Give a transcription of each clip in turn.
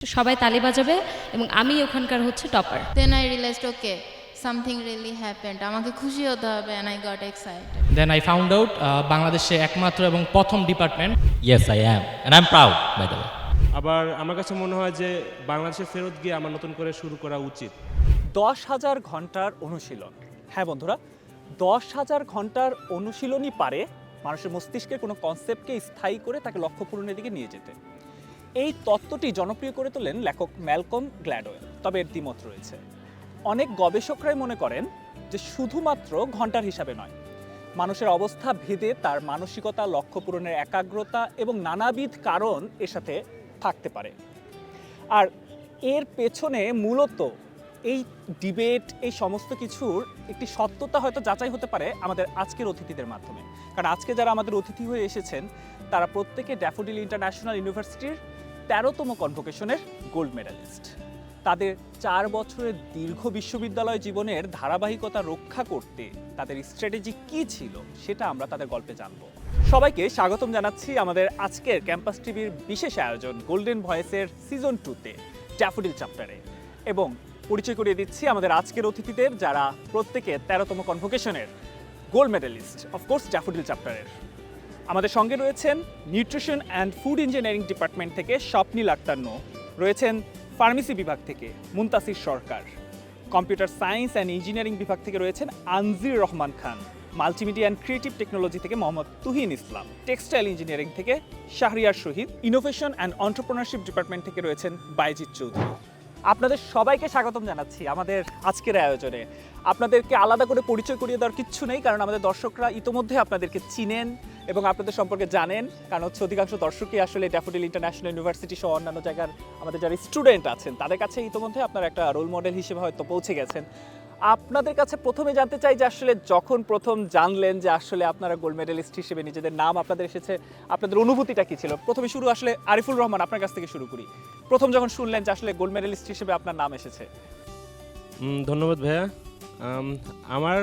সবাই তালি বাজাবে এবং আমি ওখানকার হচ্ছে topper. Then I realized, okay, something really happened. আমাকে খুশি হতে হবে and I got excited. Then I found out বাংলাদেশে একমাত্র এবং প্রথম department. Yes, I am. And I'm proud, by the way. আবার আমার কাছে মনে হয় যে বাংলাদেশে ফেরত গিয়ে আমার নতুন করে শুরু করা উচিত। 10,000 ঘন্টার অনুশীলন। হ্যাঁ বন্ধুরা, 10,000 ঘন্টার অনুশীলনই পারে মানুষের মস্তিষ্কের কোনো কনসেপ্টকে স্থায়ী করে তাকে লক্ষ্য পূরণের দিকে নিয়ে যেতে। এই তত্ত্বটি জনপ্রিয় করে তোলেন লেখক ম্যালকম গ্ল্যাডওয়েল। তবে এর দ্বিমত রয়েছে। অনেক গবেষকরাই মনে করেন যে শুধুমাত্র ঘন্টার হিসাবে নয়, মানুষের অবস্থা ভেদে তার মানসিকতা, লক্ষ্য পূরণের একাগ্রতা এবং নানাবিধ কারণ এর সাথে থাকতে পারে। আর এর পেছনে মূলত এই ডিবেট, এই সমস্ত কিছুর একটি সত্যতা হয়তো যাচাই হতে পারে আমাদের আজকের অতিথিদের মাধ্যমে। কারণ আজকে যারা আমাদের অতিথি হয়ে এসেছেন তারা প্রত্যেকে ড্যাফোডিল ইন্টারন্যাশনাল ইউনিভার্সিটির 13তম কনভোকেশনের গোল্ড মেডালিস্ট। তাদের 4 বছরের দীর্ঘ বিশ্ববিদ্যালয় জীবনের ধারাবাহিকতা রক্ষা করতে তাদের স্ট্র্যাটেজি কী ছিল সেটা আমরা তাদের গল্পে জানব। সবাইকে স্বাগতম জানাচ্ছি আমাদের আজকের ক্যাম্পাস টিভির বিশেষ আয়োজন গোল্ডেন ভয়েসের সিজন 2তে ড্যাফোডিল চ্যাপ্টারে। এবং পরিচয় করিয়ে দিচ্ছি আমাদের আজকের অতিথিদের, যারা প্রত্যেকে 13তম কনভোকেশনের গোল্ড মেডালিস্ট, অফকোর্স ড্যাফোডিল চ্যাপ্টারের। আমাদের সঙ্গে রয়েছেন nutrition and food engineering department থেকে স্বপ্নিল আক্তার নূ, রয়েছেন ফার্মেসি বিভাগ থেকে মুনতাসির সরকার, কম্পিউটার সায়েন্স অ্যান্ড ইঞ্জিনিয়ারিং বিভাগ থেকে রয়েছেন Anjir Rahman Khan, multimedia and creative technology থেকে মোহাম্মদ তুহিন ইসলাম, টেক্সটাইল ইঞ্জিনিয়ারিং থেকে শাহরিয়ার শহীদ, ইনোভেশন অ্যান্ড এন্টারপ্রেনারশিপ ডিপার্টমেন্ট থেকে রয়েছেন বাইজিৎ চৌধুরী। আপনাদের সবাইকে স্বাগতম জানাচ্ছি আমাদের আজকের আয়োজনে। আপনাদেরকে আলাদা করে পরিচয় করিয়ে দেওয়ার কিচ্ছু নেই, কারণ আমাদের দর্শকরা ইতোমধ্যে আপনাদেরকে চিনেন এবং আপনাদের সম্পর্কে জানেন। কারণ হচ্ছে অধিকাংশ দর্শকই আসলে ড্যাফোডিল ইন্টারন্যাশনাল ইউনিভার্সিটি সহ অন্যান্য জায়গার আমাদের যারা স্টুডেন্ট আছেন তাদের কাছে ইতোমধ্যে আপনারা একটা রোল মডেল হিসেবে হয়তো পৌঁছে গেছেন। আপনাদের কাছে প্রথমে জানতে চাই যে আসলে যখন প্রথম জানলেন যে আসলে আপনারা গোল্ড মেডেলিস্ট হিসেবে নিজেদের নাম আপনাদের এসেছে, আপনাদের অনুভূতিটা কী ছিল? প্রথমে শুরু আসলে আরিফুল রহমান, আপনার কাছ থেকে শুরু করি। প্রথম যখন শুনলেন যে আসলে গোল্ড মেডেলিস্ট হিসেবে আপনার নাম এসেছে। ধন্যবাদ ভাইয়া। আমার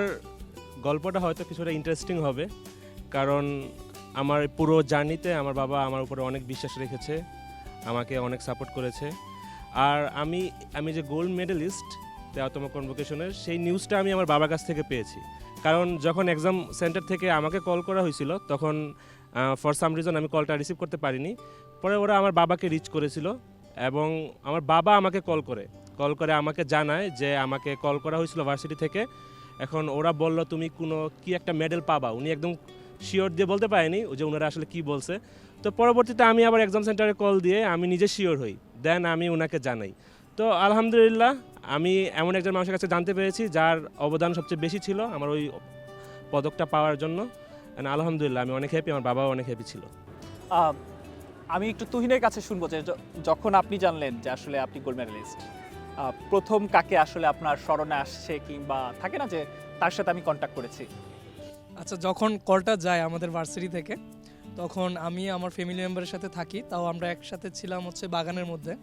গল্পটা হয়তো কিছুটা ইন্টারেস্টিং হবে, কারণ আমার পুরো জার্নিতে আমার বাবা আমার উপরে অনেক বিশ্বাস রেখেছে, আমাকে অনেক সাপোর্ট করেছে। আর আমি যে গোল্ড মেডেলিস্ট 13তম কনভোকেশনের, সেই নিউজটা আমি আমার বাবার কাছ থেকে পেয়েছি। কারণ যখন এক্সাম সেন্টার থেকে আমাকে কল করা হয়েছিল তখন ফর সাম রিজন আমি কলটা রিসিভ করতে পারিনি। পরে ওরা আমার বাবাকে রিচ করেছিল এবং আমার বাবা আমাকে কল করে আমাকে জানায় যে আমাকে কল করা হয়েছিল ভার্সিটি থেকে। এখন ওরা বলল তুমি কি একটা মেডেল পাবা। উনি একদম শিওর দিয়ে বলতে পারেনি যে ওনারা আসলে কি বলছে। তো পরবর্তীতে আমি আবার এক্সাম সেন্টারে কল দিয়ে আমি নিজে শিওর হই, দেন আমি ওনাকে জানাই। তো আলহামদুলিল্লাহ আমি এমন একজন মানুষের কাছে জানতে পেরেছি যার অবদান সবচেয়ে বেশি ছিল আমার ওই পদকটা পাওয়ার জন্য। আলহামদুলিল্লাহ আমি অনেক হ্যাপি, আমার বাবাও অনেক হ্যাপি ছিল। আমি একটু তুহিনের কাছে শুনবো যে যখন আপনি জানলেন যে আসলে আপনি গোল্ড মেডালিস্ট, প্রথম কাকে আসলে আপনার স্মরণে আসছে, কিংবা থাকে না যে তার সাথে আমি কন্ট্যাক্ট করেছি? আচ্ছা, যখন কলটা যায় আমাদের ভার্সিটি থেকে তখন আমি আমার ফ্যামিলি মেম্বারের সাথে থাকি, তাও আমরা একসাথে ছিলাম হচ্ছে বাগানের মধ্যে।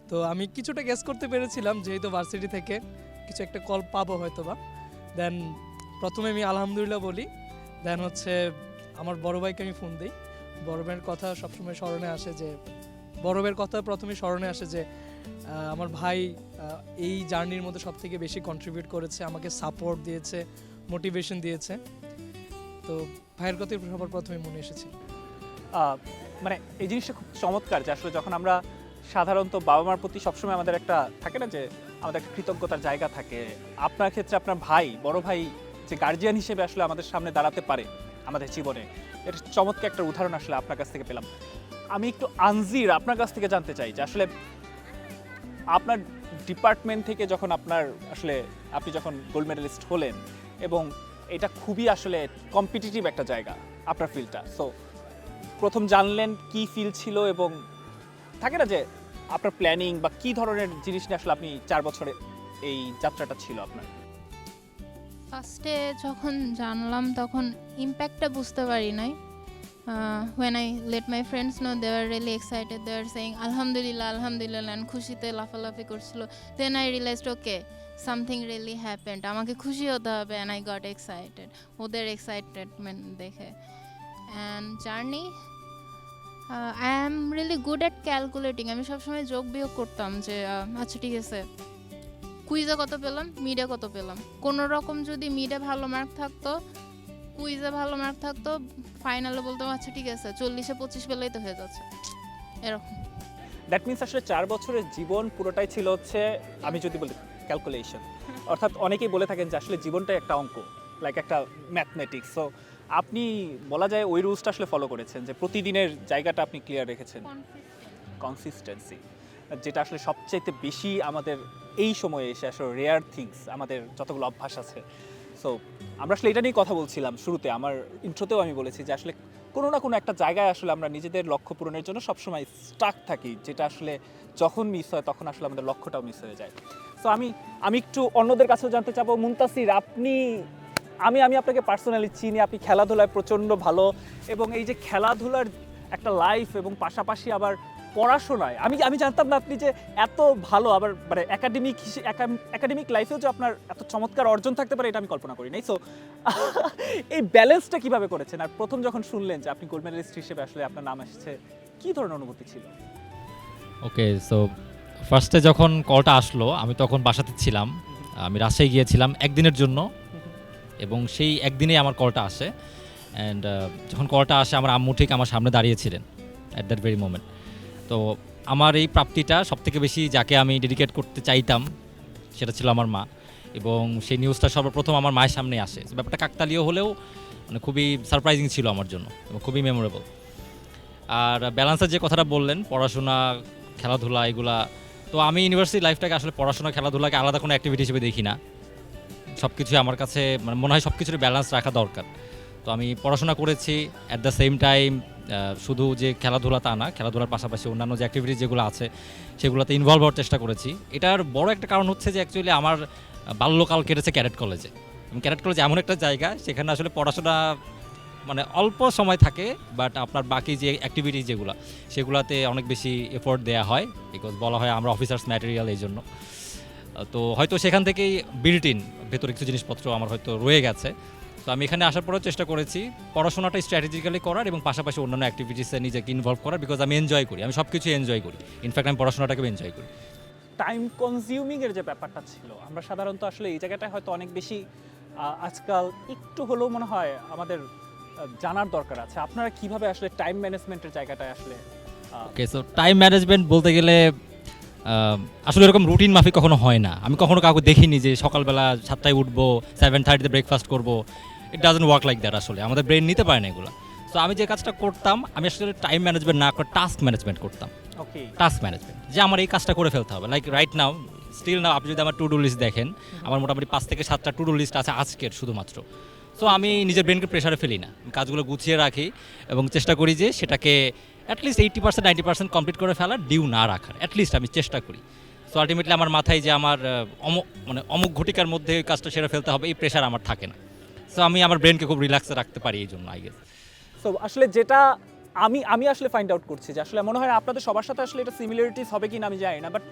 তো আমি কিছুটা গেস করতে পেরেছিলাম যেহেতু ভার্সিটি থেকে কিছু একটা কল পাবো হয়তো বা। দেন প্রথমে আমি আলহামদুলিল্লাহ বলি, দেন হচ্ছে আমার বড় ভাইকে আমি ফোন দিই। বড় ভাইয়ের কথা সবসময় স্মরণে আসে যে প্রথমে স্মরণে আসে যে আমার ভাই এই জার্নির মধ্যে সব থেকে বেশি কন্ট্রিবিউট করেছে, আমাকে সাপোর্ট দিয়েছে, মোটিভেশন দিয়েছে। তো ভাইয়ের কথাই সবার প্রথমে মনে এসেছিল। মানে এই জিনিসটা খুব চমৎকার যে আসলে যখন আমরা সাধারণত বাবা মার প্রতি সবসময় আমাদের একটা থাকে না যে আমাদের একটা কৃতজ্ঞতার জায়গা থাকে, আপনার ক্ষেত্রে আপনার বড় ভাই যে গার্জিয়ান হিসেবে আসলে আমাদের সামনে দাঁড়াতে পারে আমাদের জীবনে, এটা চমৎকার একটা উদাহরণ আসলে আপনার কাছ থেকে পেলাম। আমি একটু আনজির আপনার কাছ থেকে জানতে চাই যে আসলে আপনার ডিপার্টমেন্ট থেকে যখন আপনি যখন গোল্ড মেডালিস্ট হলেন, এবং এটা খুবই আসলে কম্পিটিটিভ একটা জায়গা আপনার ফিল্ডটা, সো প্রথম জানলেন কি ফিল ছিল, এবং থাকে না যে আপনার প্ল্যানিং বা কি ধরনের জিনিস নিয়ে আসলে আপনি 4 বছরে এই যাত্রাটা ছিল আপনার? ফার্স্টে যখন জানলাম তখন ইম্প্যাক্টটা বুঝতে পারি নাই। when I let my friends know, they were really excited, they were saying alhamdulillah alhamdulillah and খুশিতে লাফালাফি করছিল। Then I realized, okay, something really happened. আমাকে খুশি হতে হবে and I got excited ওদের এক্সাইটেডমেন্ট দেখে। and journey I am really good at calculating. আমি সবসময় যোগ বিয়োগ করতাম যে আচ্ছা ঠিক আছে, কুইজে কত পেলাম, মিডে কত পেলাম। কোনো রকম যদি মিডে ভালো মার্ক থাকতো, কুইজে ভালো মার্ক থাকতো, ফাইনালে বলতাম আচ্ছা ঠিক আছে 40-এ 25 পেলেই তো হয়ে যাচ্ছে, এরকম। দ্যাট মিনস আসলে 4 বছরের জীবন পুরোটাই ছিল হচ্ছে, আমি যদি বলি ক্যালকুলেশন, অর্থাৎ অনেকেই বলে থাকেন যে আসলে জীবনটাই একটা অঙ্ক, লাইক একটা ম্যাথমেটিক্স। সো আপনি বলা যায় ওই রুলসটা আসলে ফলো করেছেন, যে প্রতিদিনের জায়গাটা আপনি ক্লিয়ার রেখেছেন। কনসিস্টেন্সি, যেটা আসলে সবচাইতে বেশি আমাদের এই সময়ে এসে আসলে রেয়ার থিংস, আমাদের যতগুলো অভ্যাস আছে। সো আমরা আসলে এটা নিয়ে কথা বলছিলাম শুরুতে, আমার ইন্ট্রোতেও আমি বলেছি যে আসলে কোনো না কোনো একটা জায়গায় আসলে আমরা নিজেদের লক্ষ্য পূরণের জন্য সবসময় স্টাক থাকি, যেটা আসলে যখন মিস হয় তখন আসলে আমাদের লক্ষ্যটাও মিস হয়ে যায়। সো আমি একটু অন্যদের কাছেও জানতে চাবো, মুনতাসির আপনি, আমি আপনাকে পার্সোনালি চিনি, আপনি খেলাধুলায় প্রচণ্ড ভালো, এবং এই যে খেলাধুলার একটা লাইফ এবং পাশাপাশি আবার পড়াশোনায়, আমি জানতাম না আপনি যে এত ভালো, আবার মানে একাডেমিক লাইফেও যে আপনার এত চমৎকার অর্জন থাকতে পারে, এটা আমি কল্পনা করি নাই। সো এই ব্যালেন্সটা কিভাবে করেছেন? আর প্রথম যখন শুনলেন যে আপনি গোল্ড মেডালিস্ট হিসেবে আসলে আপনার নাম এসেছে, কী ধরনের অনুভূতি ছিল? ওকে, সো ফার্স্টে যখন কলটা আসলো আমি তখন বাসাতে ছিলাম, আমি রাজশাহী গিয়েছিলাম একদিনের জন্য, এবং সেই একদিনেই আমার কলটা আসে। অ্যান্ড যখন কলটা আসে আমার আম্মু ঠিক আমার সামনে দাঁড়িয়েছিলেন অ্যাট দ্যাট ভেরি মোমেন্ট। তো আমার এই প্রাপ্তিটা সবথেকে বেশি যাকে আমি ডেডিকেট করতে চাইতাম সেটা ছিল আমার মা, এবং সেই নিউজটা সর্বপ্রথম আমার মায়ের সামনে আসে। ব্যাপারটা কাকতালীয় হলেও মানে খুবই সারপ্রাইজিং ছিল আমার জন্য এবং খুবই মেমোরেবল। আর ব্যালেন্সের যে কথাটা বললেন, পড়াশোনা খেলাধুলা এগুলা, তো আমি ইউনিভার্সিটি লাইফটাকে আসলে পড়াশোনা খেলাধুলাকে আলাদা কোনো অ্যাক্টিভিটি হিসেবে দেখি না। সব কিছুই আমার কাছে মানে মনে হয় সব কিছুরই ব্যালেন্স রাখা দরকার। তো আমি পড়াশোনা করেছি, অ্যাট দ্য সেম টাইম শুধু যে খেলাধুলা তা না, খেলাধুলার পাশাপাশি অন্যান্য যে অ্যাক্টিভিটিস যেগুলো আছে সেগুলোতে ইনভলভ হওয়ার চেষ্টা করেছি। এটার বড় একটা কারণ হচ্ছে যে অ্যাকচুয়ালি আমার বাল্যকাল কেটেছে ক্যাডেট কলেজে, এবং ক্যাডেট কলেজ এমন একটা জায়গা সেখানে আসলে পড়াশোনা মানে অল্প সময় থাকে, বাট আপনার বাকি যে অ্যাক্টিভিটিস যেগুলো সেগুলোতে অনেক বেশি এফোর্ট দেওয়া হয়, বিকজ বলা হয় আমরা অফিসার্স ম্যাটেরিয়াল, এই জন্য। তো হয়তো সেখান থেকেই বিল্ট ইন ভেতরে কিছু জিনিসপত্র আমার হয়তো রয়ে গেছে। তো আমি এখানে আসার পরেও চেষ্টা করেছি পড়াশোনাটা স্ট্র্যাটেজিক্যালি করার এবং পাশাপাশি অন্যান্য অ্যাক্টিভিটিসে নিজেকে ইনভলভ করার, বিকজ আমি এনজয় করি, আমি সব কিছু এনজয় করি। ইনফ্যাক্ট আমি পড়াশোনাটাকেও এনজয় করি। টাইম কনজিউমিংয়ের যে ব্যাপারটা ছিল, আমরা সাধারণত আসলে এই জায়গাটায় হয়তো অনেক বেশি আজকাল একটু হলেও মনে হয় আমাদের জানার দরকার আছে। আপনারা কিভাবে আসলে টাইম ম্যানেজমেন্টের জায়গাটায় আসলে? ওকে, সো টাইম ম্যানেজমেন্ট বলতে গেলে আসলে এরকম রুটিন মাফিক কখনো হয় না। আমি কখনো কাউকে দেখিনি যে সকালবেলা 7টায় উঠবো, 7:30-তে ব্রেকফাস্ট করবো। It doesn't work like that, আসলে আমাদের ব্রেন নিতে পারে না এগুলো। সো আমি যে কাজটা করতাম, আমি আসলে টাইম ম্যানেজমেন্ট না করে টাস্ক ম্যানেজমেন্ট করতাম। ওকে, টাস্ক ম্যানেজমেন্ট, যে আমার এই কাজটা করে ফেলতে হবে। Like right now, still now, আপনি যদি আমার টু ডু লিস্ট দেখেন, আমার মোটামুটি 5 থেকে 7টা টু ডু লিস্ট আছে আজকের শুধুমাত্র। সো আমি নিজের ব্রেনকে প্রেশারে ফেলি না, কাজগুলো গুছিয়ে রাখি এবং চেষ্টা করি যে সেটাকে অ্যাটলিস্ট 80% 90% কমপ্লিট করে ফেলার, ডিউ না রাখার অ্যাটলিস্ট আমি চেষ্টা করি। সো আলটিমেটলি আমার মাথায় যে আমার অমুক ঘটিকার মধ্যে ওই কাজটা সেরে ফেলতে হবে, এই প্রেশার আমার থাকে না। সো আমি আমার ব্রেনকে খুব রিল্যাক্সে রাখতে পারি এই জন্য, আই গেস। সো আসলে যেটা আমি আসলে ফাইন্ড আউট করছি যে আসলে মনে হয় আপনাদের সবার সাথে আসলে এটা সিমিলারিটিস হবে কি না আমি জানি না, বাট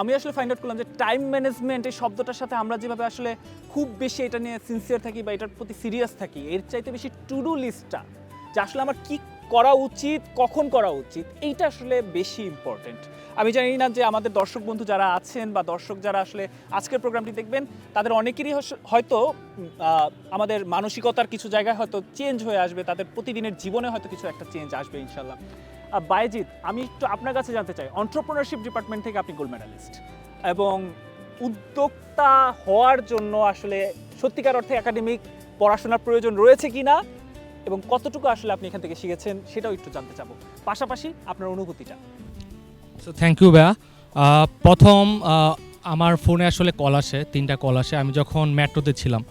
আমি আসলে ফাইন্ড আউট করলাম যে টাইম ম্যানেজমেন্ট এই শব্দটার সাথে আমরা যেভাবে আসলে খুব বেশি এটা নিয়ে সিনসিয়ার থাকি বা এটার প্রতি সিরিয়াস থাকি, এর চাইতে বেশি টু ডু লিস্টটা, যে আসলে আমার কি করা উচিত, কখন করা উচিত, এইটা আসলে বেশি ইম্পর্টেন্ট। আমি জানি না যে আমাদের দর্শক বন্ধু যারা আছেন বা দর্শক যারা আসলে আজকের প্রোগ্রামটি দেখবেন, তাদের অনেকেরই হয়তো আমাদের মানসিকতার কিছু জায়গায় হয়তো চেঞ্জ হয়ে আসবে, তাদের প্রতিদিনের জীবনে হয়তো কিছু একটা চেঞ্জ আসবে ইনশাল্লাহ। বায়েজিৎ, আমি একটু আপনার কাছে জানতে চাই, এন্টারপ্রেনারশিপ ডিপার্টমেন্ট থেকে আপনি গোল্ড মেডালিস্ট, এবং উদ্যোক্তা হওয়ার জন্য আসলে সত্যিকার অর্থে একাডেমিক পড়াশোনার প্রয়োজন রয়েছে কিনা এবং কতটুকু আসলে আপনি এখান থেকে শিখেছেন সেটাও একটু জানতে চাবো, পাশাপাশি আপনার অনুভূতিটা। সো থ্যাংক ইউ ভাইয়া। প্রথম আমার ফোনে আসলে কল আসে, 3টা কল আসে আমি যখন মেট্রোতে ছিলাম।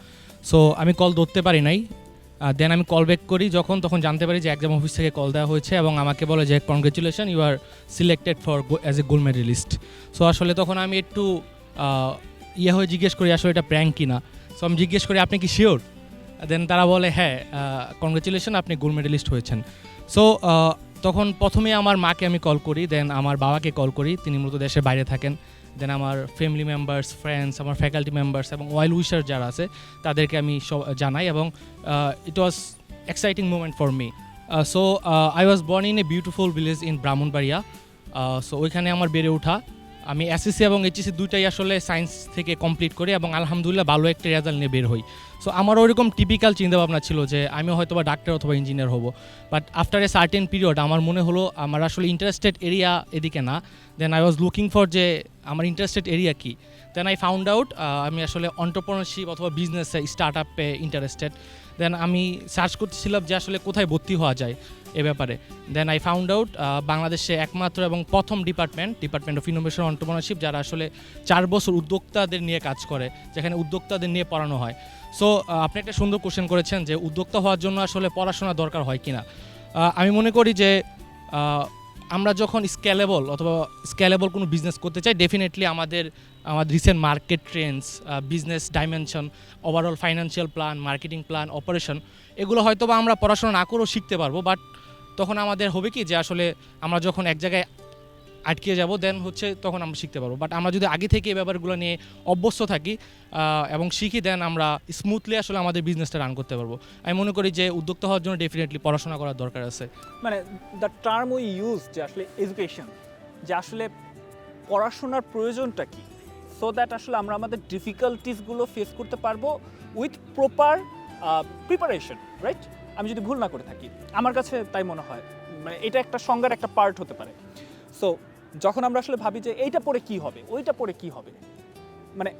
সো আমি কল ধরতে পারি নাই, দেন আমি কল ব্যাক করি তখন জানতে পারি যে এক্সাম অফিস থেকে কল দেওয়া হয়েছে এবং আমাকে বলে যে congratulation, you are selected for as a gold medalist. So আসলে তখন আমি একটু হয়ে জিজ্ঞেস করি আসলে এটা প্র্যাঙ্ক কিনা। সো আমি জিজ্ঞেস করি আপনি কি শিওর? দেন তারা বলে হ্যাঁ, কনগ্রেচুলেশন, আপনি গোল্ড মেডেলিস্ট হয়েছেন। সো তখন প্রথমে আমার মাকে আমি কল করি, দেন আমার বাবাকে কল করি, তিনি মূলত দেশের বাইরে থাকেন। দেন আমার ফ্যামিলি মেম্বার্স, ফ্রেন্ডস, আমার ফ্যাকাল্টি মেম্বার্স এবং ওয়েল উইশার যারা আছে তাদেরকে আমি জানাই, এবং it was exciting moment for me. So I was born in a beautiful village in Brahmanbaria. সো ওইখানে আমার বেড়ে ওঠা। আমি এসএসসি এবং এইচএসসি দুইটাই আসলে সায়েন্স থেকে কমপ্লিট করি এবং আলহামদুলিল্লাহ ভালো একটা রেজাল্ট নিয়ে বের হই। সো আমার ওইরকম টিপিক্যাল চিন্তাভাবনা ছিল যে আমি হয়তো বা ডাক্তার অথবা ইঞ্জিনিয়ার হব, but after a certain period আমার মনে হলো আমার আসলে ইন্টারেস্টেড এরিয়া এদিকে না। Then I was looking for যে আমার ইন্টারেস্টেড এরিয়া কী। দেন আই ফাউন্ড আউট আমি আসলে অন্টারপ্রেনারশিপ অথবা বিজনেসে স্টার্ট আপে ইন্টারেস্টেড। দেন আমি সার্চ করতেছিলাম যে আসলে কোথায় ভর্তি হওয়া যায় এ ব্যাপারে। দেন আই ফাউন্ড আউট বাংলাদেশে একমাত্র এবং প্রথম ডিপার্টমেন্ট অফ ইনোভেশন অন্টারপ্রেনারশিপ যারা আসলে 4 বছর উদ্যোক্তাদের নিয়ে কাজ করে, যেখানে উদ্যোক্তাদের নিয়ে পড়ানো হয়। সো আপনি একটা সুন্দর কোশ্চেন করেছেন যে উদ্যোক্তা হওয়ার জন্য আসলে পড়াশোনা দরকার হয় কিনা। আমি মনে করি যে আমরা যখন স্কেলেবল কোনো বিজনেস করতে চাই, ডেফিনেটলি আমাদের recent market Trends, business dimension, overall financial plan, marketing plan, operation, এগুলো হয়তো বা আমরা পড়াশোনা না করেও শিখতে পারবো। বাট তখন আমাদের হবে কি যে আসলে আমরা যখন এক জায়গায় আটকে যাব দেন হচ্ছে তখন আমরা শিখতে পারবো। বাট আমরা যদি আগে থেকে এই ব্যাপারগুলো নিয়ে অভ্যস্ত থাকি এবং শিখি, দেন আমরা স্মুথলি আসলে আমাদের বিজনেসটা রান করতে পারবো। আমি মনে করি যে উদ্যোক্তা হওয়ার জন্য ডেফিনেটলি পড়াশোনা করার দরকার আছে। মানে দ্য টার্ম উই ইউজ যে আসলে এডুকেশন, যে আসলে পড়াশোনার প্রয়োজনটা কি, সো দ্যাট আসলে আমরা আমাদের ডিফিকাল্টিসগুলো ফেস করতে পারবো উইথ প্রপার প্রিপারেশন, রাইট? আমি যদি ভুল না করে থাকি, আমার কাছে তাই মনে হয়। মানে এটা একটা সংজ্ঞার একটা পার্ট হতে পারে। সো যখন আমরা আসলে ভাবি যে এইটা পড়ে কি হবে, ওইটা পড়ে কি হবে, মানে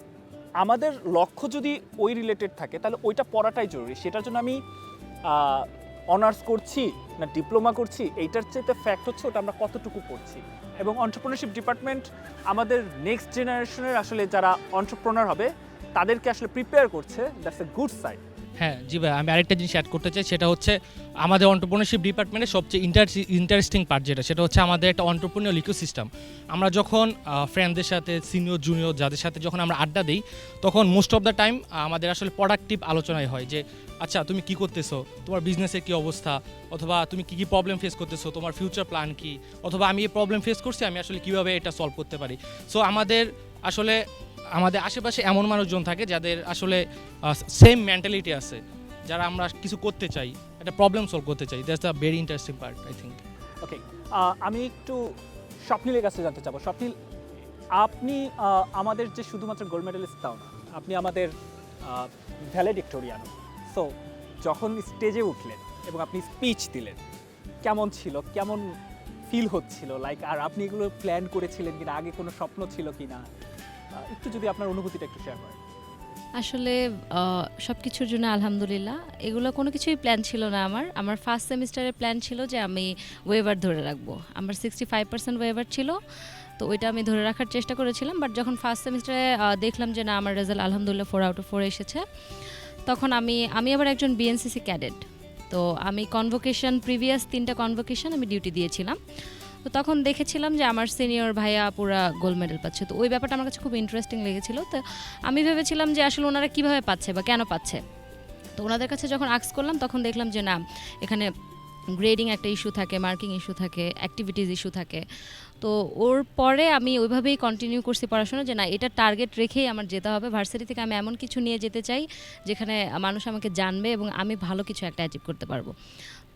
আমাদের লক্ষ্য যদি ওই রিলেটেড থাকে তাহলে ওইটা পড়াটাই জরুরি। সেটার জন্য আমি অনার্স করছি না ডিপ্লোমা করছি, এইটার চেয়ে ফ্যাক্ট হচ্ছে ওটা আমরা কতটুকু পড়ছি। এবং এন্টারপ্রেনারশিপ ডিপার্টমেন্ট আমাদের নেক্সট জেনারেশনের আসলে যারা এন্টারপ্রেনার হবে তাদেরকে আসলে প্রিপেয়ার করছে, দ্যাটস এ গুড সাইড। হ্যাঁ জি ভাই, আমি আরেকটা জিনিস অ্যাড করতে চাই, সেটা হচ্ছে আমাদের এন্টারপ্রেনারশিপ ডিপার্টমেন্টের সবচেয়ে ইন্টারেস্টিং পার্ট সেটা হচ্ছে আমাদের একটা এন্টারপ্রেনিউর ইকোসিস্টেম। আমরা যখন ফ্রেন্ডদের সাথে, সিনিয়র জুনিয়র যাদের সাথে যখন আমরা আড্ডা দিই, তখন মোস্ট অফ দ্য টাইম আমাদের আসলে প্রোডাক্টিভ আলোচনায় হয় যে আচ্ছা তুমি কি করতেছো, তোমার বিজনেসের কী অবস্থা, অথবা তুমি কী কী প্রবলেম ফেস করতেছো, তোমার ফিউচার প্ল্যান কী, অথবা আমি এই প্রবলেম ফেস করছি, আমি আসলে কীভাবে এটা সলভ করতে পারি। সো আমাদের আশেপাশে এমন মানুষজন থাকে যাদের আসলে সেম মেন্টালিটি আছে, যারা আমরা কিছু করতে চাই, একটা প্রবলেম সলভ করতে চাই। That's the very interesting part I think. Okay, আমি একটু স্বপ্নিলের কাছে জানতে চাবো। স্বপ্নিল, আপনি আমাদের যে শুধুমাত্র গোল্ড মেডেলিস্ট তাও না, আপনি আমাদের ভ্যালেডিক্টোরিয়ান। সো যখন স্টেজে উঠলেন এবং আপনি স্পিচ দিলেন, কেমন ছিল, কেমন ফিল হচ্ছিল, লাইক আর আপনি এগুলো প্ল্যান করেছিলেন কিনা, আগে কোনো স্বপ্ন ছিল কিনা, একটু যদি আপনার অনুভূতিটা একটু শেয়ার করেন। আসলে সব কিছুর জন্য আলহামদুলিল্লাহ, এগুলো কোনো কিছুই প্ল্যান ছিল না। আমার ফার্স্ট সেমিস্টারের প্ল্যান ছিল যে আমি ওয়েভার ধরে রাখবো। আমার 65% ওয়েভার ছিল, তো ওইটা আমি ধরে রাখার চেষ্টা করেছিলাম। বাট যখন ফার্স্ট সেমিস্টারে দেখলাম যে না, আমার রেজাল্ট আলহামদুলিল্লাহ 4 out of 4 এসেছে, তখন আমি আবার একজন বিএনসিসি ক্যাডেট। তো আমি প্রিভিয়াস 3টা কনভোকেশন আমি ডিউটি দিয়েছিলাম। তো তখন দেখেছিলাম যে আমার সিনিয়র ভাইয়া পুরা গোল্ড মেডেল পাচ্ছে। তো ওই ব্যাপারটা আমার কাছে খুব ইন্টারেস্টিং লেগেছিল। তো আমি ভেবেছিলাম যে আসলে ওনারা কীভাবে পাচ্ছে বা কেন পাচ্ছে। তো ওনাদের কাছে যখন আস্ক করলাম, তখন দেখলাম যে না, এখানে গ্রেডিং একটা ইস্যু থাকে, মার্কিং ইস্যু থাকে, অ্যাক্টিভিটিস ইস্যু থাকে। তো ওর পরে আমি ওইভাবেই কন্টিনিউ করছি পড়াশোনা, যে না, এটা টার্গেট রেখেই আমার যেতে হবে ভার্সিটি থেকে। আমি এমন কিছু নিয়ে যেতে চাই যেখানে মানুষ আমাকে জানবে এবং আমি ভালো কিছু একটা অ্যাচিভ করতে পারবো।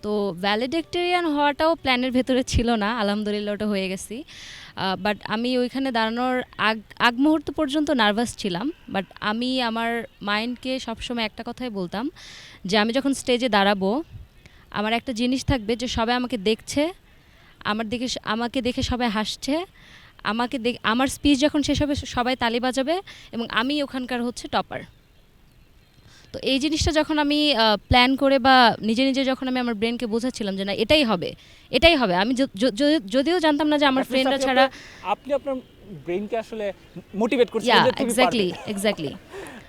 তো ভ্যালেডিক্টোরিয়ান হওয়াটাও প্ল্যানের ভেতরে ছিল না, আলহামদুলিল্লাহ ওটা হয়ে গেছি। বাট আমি ওইখানে দাঁড়ানোর আগ মুহূর্ত পর্যন্ত নার্ভাস ছিলাম। বাট আমি আমার মাইন্ডকে সবসময় একটা কথাই বলতাম যে আমি যখন স্টেজে দাঁড়াবো, আমার একটা জিনিস থাকবে যে সবাই আমাকে দেখছে, আমাকে দেখে সবাই হাসছে, আমার স্পিচ যখন শেষ হবে সবাই তালি বাজাবে এবং আমি ওখানকার হচ্ছে টপার। তো এই জিনিসটা যখন আমি প্ল্যান করে বা নিজে যখন আমি আমার ব্রেনকে বোঝাচ্ছিলাম যে না, এটাই হবে। আমি যদিও জানতাম না যে আমার ফ্রেন্ডরা ছাড়া, আপনি আপনার ব্রেনকে আসলে মোটিভেট করছেন যে তুমি পারবে। এক্স্যাক্টলি।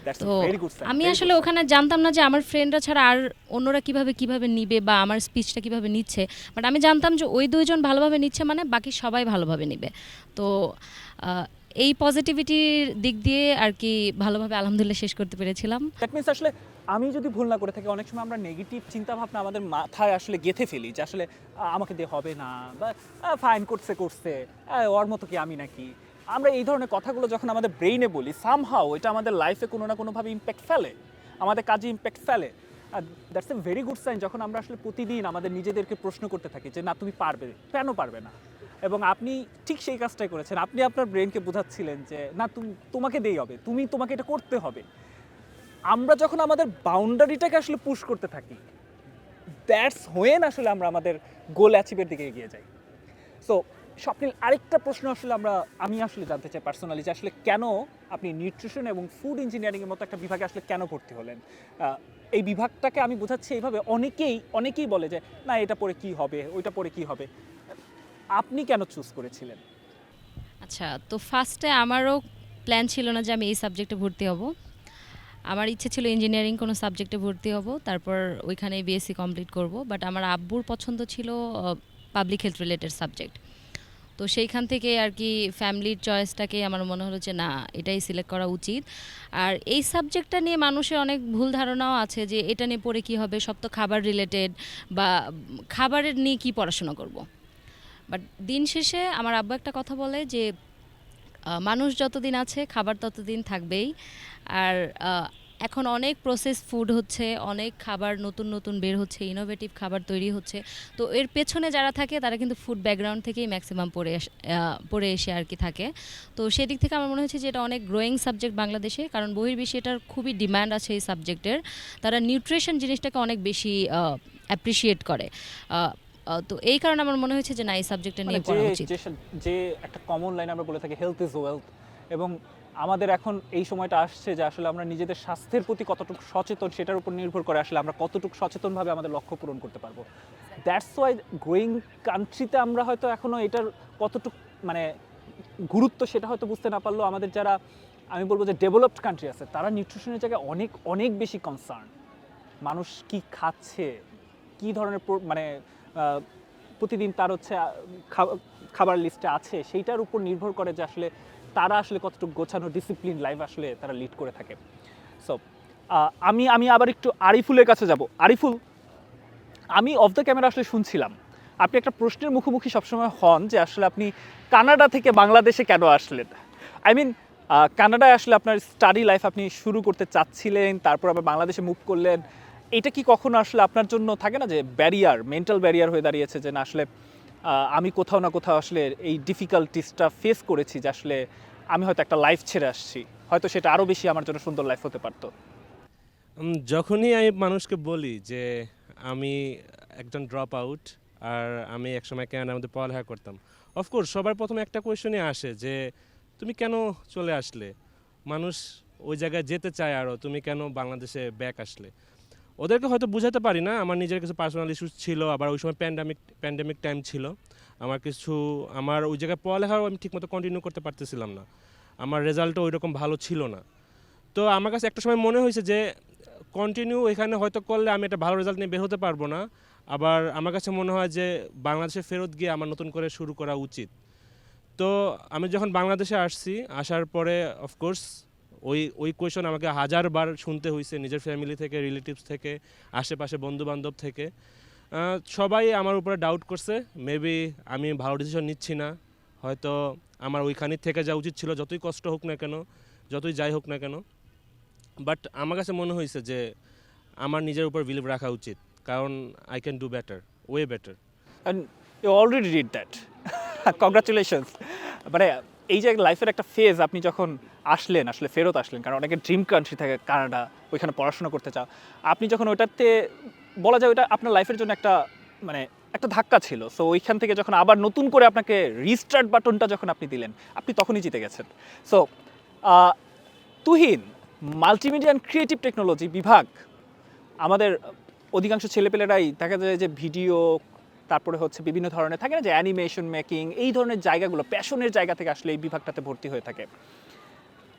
দ্যাটস তো ভেরি গুড সাইন। আমি আসলে ওখানে জানতাম না যে আমার ফ্রেন্ডরা ছাড়া আর অন্যরা কিভাবে নিবে বা আমার স্পিচটা কিভাবে নিচ্ছে। বাট আমি জানতাম যে ওই 2 জন ভালোভাবে নিচ্ছে মানে বাকি সবাই ভালোভাবে নিবে। তো এই পজিটিভিটির দিক দিয়ে আর কি ভালোভাবে আলহামদুলিল্লাহ শেষ করতে পেরেছিলাম। দ্যাট মিনস আসলে আমি যদি ভুল না করে থাকি, অনেক সময় আমরা নেগেটিভ চিন্তা ভাবনা আমাদের মাথায় আসলে গেঁথে ফেলি যে আসলে আমাকে দিয়ে হবে না, বা ফাইন করছে ওর মতো কি আমি নাকি। আমরা এই ধরনের কথাগুলো যখন আমাদের ব্রেইনে বলি, সামহাও এটা আমাদের লাইফে কোনো না কোনোভাবে ইম্প্যাক্ট ফেলে, আমাদের কাজে ইম্প্যাক্ট ফেলে। That's a very good sign যখন আমরা আসলে প্রতিদিন আমাদের নিজেদেরকে প্রশ্ন করতে থাকি যে না তুমি পারবে, কেন পারবে না। এবং আপনি ঠিক সেই কাজটাই করেছেন, আপনি আপনার ব্রেনকে বোঝাচ্ছিলেন যে না তোমাকে দেই হবে, তোমাকে এটা করতে হবে। আমরা যখন আমাদের বাউন্ডারিটাকে আসলে পুশ করতে থাকি, দ্যাটস হোয়েন আসলে আমরা আমাদের গোল অ্যাচিভের দিকে এগিয়ে যাই। সো স্বপ্নিল, আরেকটা প্রশ্ন আসলে আমি আসলে জানতে চাই পার্সোনালি যে আসলে কেন আপনি নিউট্রিশন এবং ফুড ইঞ্জিনিয়ারিংয়ের মতো একটা বিভাগে আসলে কেন ভর্তি হলেন? এই বিভাগটাকে আমি বোঝাচ্ছি এইভাবে, অনেকেই বলে যে না এটা পড়ে কি হবে, ওইটা পড়ে কি হবে, আপনি কেন চুজ করেছিলেন? আচ্ছা, তো ফার্স্টে আমারও প্ল্যান ছিল না যে আমি এই সাবজেক্টে ভর্তি হব। আমার ইচ্ছে ছিল ইঞ্জিনিয়ারিং কোনো সাবজেক্টে ভর্তি হব, তারপর ওইখানে বিএসসি কমপ্লিট করব। বাট আমার আব্বুর পছন্দ ছিল পাবলিক হেলথ রিলেটেড সাবজেক্ট। তো সেইখান থেকে আর কি ফ্যামিলির চয়েসটাকে আমার মনে হলো যে না, এটাই সিলেক্ট করা উচিত। আর এই সাবজেক্টটা নিয়ে মানুষের অনেক ভুল ধারণাও আছে যে এটা নিয়ে পড়ে কী হবে, সব তো খাবার রিলেটেড, বা খাবারের নিয়ে কি পড়াশোনা করব। বাট দিন শেষে আমার আব্বু একটা কথা বলে যে মানুষ যতদিন আছে খাবার ততদিন থাকবেই। আর এখন অনেক প্রসেস ফুড হচ্ছে, অনেক খাবার নতুন নতুন বের হচ্ছে, ইনোভেটিভ খাবার তৈরি হচ্ছে। তো এর পেছনে যারা থাকে তারা কিন্তু ফুড ব্যাকগ্রাউন্ড থেকেই ম্যাক্সিমাম পড়ে এসে আর কি থাকে। তো সেদিক থেকে আমার মনে হচ্ছে যে এটা অনেক গ্রোয়িং সাবজেক্ট বাংলাদেশে, কারণ বহির্বিশ্বে এটার খুবই ডিমান্ড আছে এই সাবজেক্টের। তারা নিউট্রিশন জিনিসটাকে অনেক বেশি অ্যাপ্রিসিয়েট করে। তো এই কারণে আমার মনে হয়েছে যে না, এই সাবজেক্টটা নিয়ে পড়া উচিত। যে একটা কমন লাইন আমরা বলে থাকি হেলথ ইজ ওয়েলথ, এবং আমাদের এখন এই সময়টা আসছে যে আসলে আমরা নিজেদের স্বাস্থ্যের প্রতি কতটুকু সচেতন সেটার উপর নির্ভর করে আসলে আমরা কতটুকু সচেতনভাবে আমাদের লক্ষ্য পূরণ করতে পারবো। দ্যাটস ওয়াই গ্রোয়িং কান্ট্রিতে আমরা হয়তো এখনও এটার কতটুকু মানে গুরুত্ব সেটা হয়তো বুঝতে না পারলেও আমাদের যারা আমি বলবো যে ডেভেলপড কান্ট্রি আছে তারা নিউট্রিশনের জায়গায় অনেক অনেক বেশি কনসার্ন। মানুষ কি খাচ্ছে, কি ধরনের মানে প্রতিদিন তার হচ্ছে খাবার লিস্টে আছে, সেইটার উপর নির্ভর করে যে আসলে তারা আসলে কতটুকু গোছানো ডিসিপ্লিন লাইফ আসলে তারা লিড করে থাকে। সো আমি আবার একটু আরিফুলের কাছে যাব। আরিফুল, আমি অফ দ্য ক্যামেরা আসলে শুনছিলাম আপনি একটা প্রশ্নের মুখোমুখি সবসময় হন যে আসলে আপনি কানাডা থেকে বাংলাদেশে কেন আসলেন। আই মিন কানাডায় আসলে আপনার স্টাডি লাইফ আপনি শুরু করতে চাচ্ছিলেন, তারপর আবার বাংলাদেশে মুভ করলেন। এটা কি কখনো আসলে আপনার জন্য থাকে না যে ব্যারিয়ার, মেন্টাল ব্যারিয়ার হয়ে দাঁড়িয়েছে যে না আসলে আমি কোথাও না কোথাও আসলে এই ডিফিকাল্টিসটা ফেস করেছি যে আসলে আমি হয়তো একটা লাইফ ছেড়ে আসছি, হয়তো সেটা আরও বেশি আমার জন্য সুন্দর লাইফ হতে পারতো? যখনই আমি মানুষকে বলি যে আমি একজন ড্রপ আউট আর আমি একসময় কানাডার মধ্যে পড়ালেখা করতাম, অফকোর্স সবার প্রথমে একটা কোয়েশনই আসে যে তুমি কেন চলে আসলে, মানুষ ওই জায়গায় যেতে চায় আরও, তুমি কেন বাংলাদেশে ব্যাক আসলে। ওদেরকে হয়তো বুঝাতে পারি না, আমার নিজের কিছু পার্সোনাল ইস্যুস ছিল, আবার ওই সময় প্যান্ডেমিক টাইম ছিল, আমার ওই জায়গায় পড়ালেখাও আমি ঠিকমতো কন্টিনিউ করতে পারতেছিলাম না, আমার রেজাল্টও ওই রকম ভালো ছিল না। তো আমার কাছে একটা সময় মনে হয়েছে যে কন্টিনিউ এখানে হয়তো করলে আমি একটা ভালো রেজাল্ট নিয়ে বের হতে পারবো না, আবার আমার কাছে মনে হয় যে বাংলাদেশে ফেরত গিয়ে আমার নতুন করে শুরু করা উচিত। তো আমি যখন বাংলাদেশে আসার পরে অফকোর্স ওই কোয়েশন আমাকে হাজারবার শুনতে হয়েছে নিজের ফ্যামিলি থেকে, রিলেটিভস থেকে, আশেপাশে বন্ধুবান্ধব থেকে। সবাই আমার উপরে ডাউট করছে, মেবি আমি ভালো ডিসিশন নিচ্ছি না, হয়তো আমার ওইখানে থেকে যাওয়া উচিত ছিল, যতই কষ্ট হোক না কেন, যতই যাই হোক না কেন। বাট আমার কাছে মনে হয়েছে যে আমার নিজের উপর বিলিভ রাখা উচিত, কারণ I can do better, way better. And you already did that, congratulations. মানে এই যে লাইফের একটা ফেজ আপনি যখন আসলে ফেরত আসলেন, কারণ অনেকের ড্রিম কান্ট্রি থাকে কানাডা, ওইখানে পড়াশোনা করতে চাও, আপনি যখন ওইটাতে বলা যায় ওইটা আপনার লাইফের জন্য একটা ধাক্কা ছিল। সো ওইখান থেকে যখন আবার নতুন করে আপনাকে রিস্টার্ট বাটনটা যখন আপনি দিলেন, আপনি তখনই জিতে গেছেন। So Tuhin, multimedia and creative technology বিভাগ, আমাদের অধিকাংশ ছেলেপেলেরাই দেখা যায় যে ভিডিও, তারপরে হচ্ছে বিভিন্ন ধরনের থাকে না যে অ্যানিমেশন মেকিং, এই ধরনের জায়গাগুলো প্যাশনের জায়গা থেকে আসলে এই বিভাগটাতে ভর্তি হয়ে থাকে।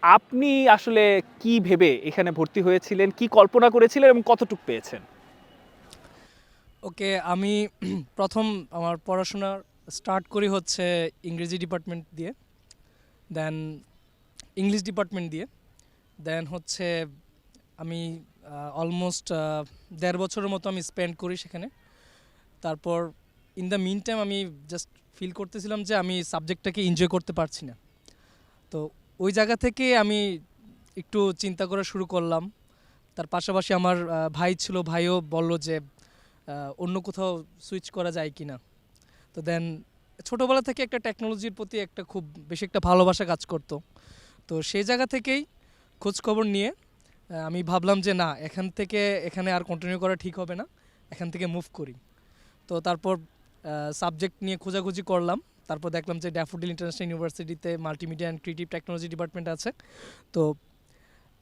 আপনি আসলে কি ভেবে এখানে ভর্তি হয়েছিলেন, কি কল্পনা করেছিলেন এবং কতটুকু পেয়েছেন? ওকে, আমি প্রথম আমার পড়াশোনা স্টার্ট করি হচ্ছে ইংরেজি ডিপার্টমেন্ট দিয়ে, দেন ইংলিশ ডিপার্টমেন্ট দিয়ে, দেন হচ্ছে আমি অলমোস্ট 1.5 বছরের মতো আমি স্পেন্ড করি সেখানে। তারপর ইন দ্য মিন টাইম আমি জাস্ট ফিল করতেছিলাম যে আমি সাবজেক্টটাকে এনজয় করতে পারছি না। তো ওই জায়গা থেকে আমি একটু চিন্তা করা শুরু করলাম, তার পাশাপাশি আমার ভাই ছিল, ভাইও বলল যে অন্য কোথাও সুইচ করা যায় কি না। তো দেন ছোটোবেলা থেকে একটা টেকনোলজির প্রতি একটা খুব বেশি একটা ভালোবাসা কাজ করতো। তো সেই জায়গা থেকেই খোঁজখবর নিয়ে আমি ভাবলাম যে না, এখান থেকে এখানে আর কন্টিনিউ করা ঠিক হবে না, এখান থেকে মুভ করি। তো তারপর সাবজেক্ট নিয়ে খোঁজাখুঁজি করলাম, তারপর দেখলাম যে ড্যাফোডিল ইন্টারন্যাশনাল ইউনিভার্সিটিতে multimedia and creative technology department আছে। তো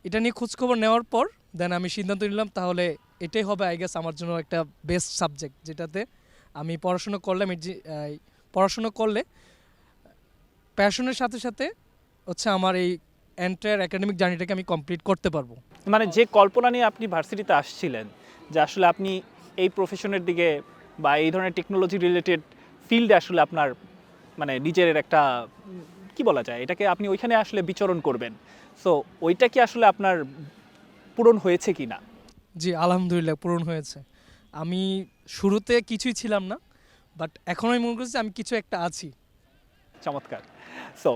এটা নিয়ে খোঁজখবর নেওয়ার পর দেন আমি সিদ্ধান্ত নিলাম তাহলে এটাই হবে আই গেস আমার জন্য একটা বেস্ট সাবজেক্ট, যেটাতে আমি পড়াশোনা করলাম। পড়াশোনা করলে প্যাশনের সাথে সাথে হচ্ছে আমার এই এন্টায়ার একাডেমিক জার্নিটাকে আমি কমপ্লিট করতে পারবো। মানে যে কল্পনা নিয়ে আপনি ভার্সিটিতে আসছিলেন যে আসলে আপনি এই প্রফেশনের দিকে বা এই ধরনের টেকনোলজি রিলেটেড ফিল্ডে আসলে আপনার মানে নিজের একটা কি বলা যায় এটাকে, আপনি ওইখানে আসলে বিচরণ করবেন, সো ওইটা কি আসলে আপনার পূরণ হয়েছে কি না? জি আলহামদুলিল্লাহ পূরণ হয়েছে। আমি শুরুতে কিছুই ছিলাম না, বাট এখন আমি মনে করছি আমি কিছু একটা আছি। চমৎকার। So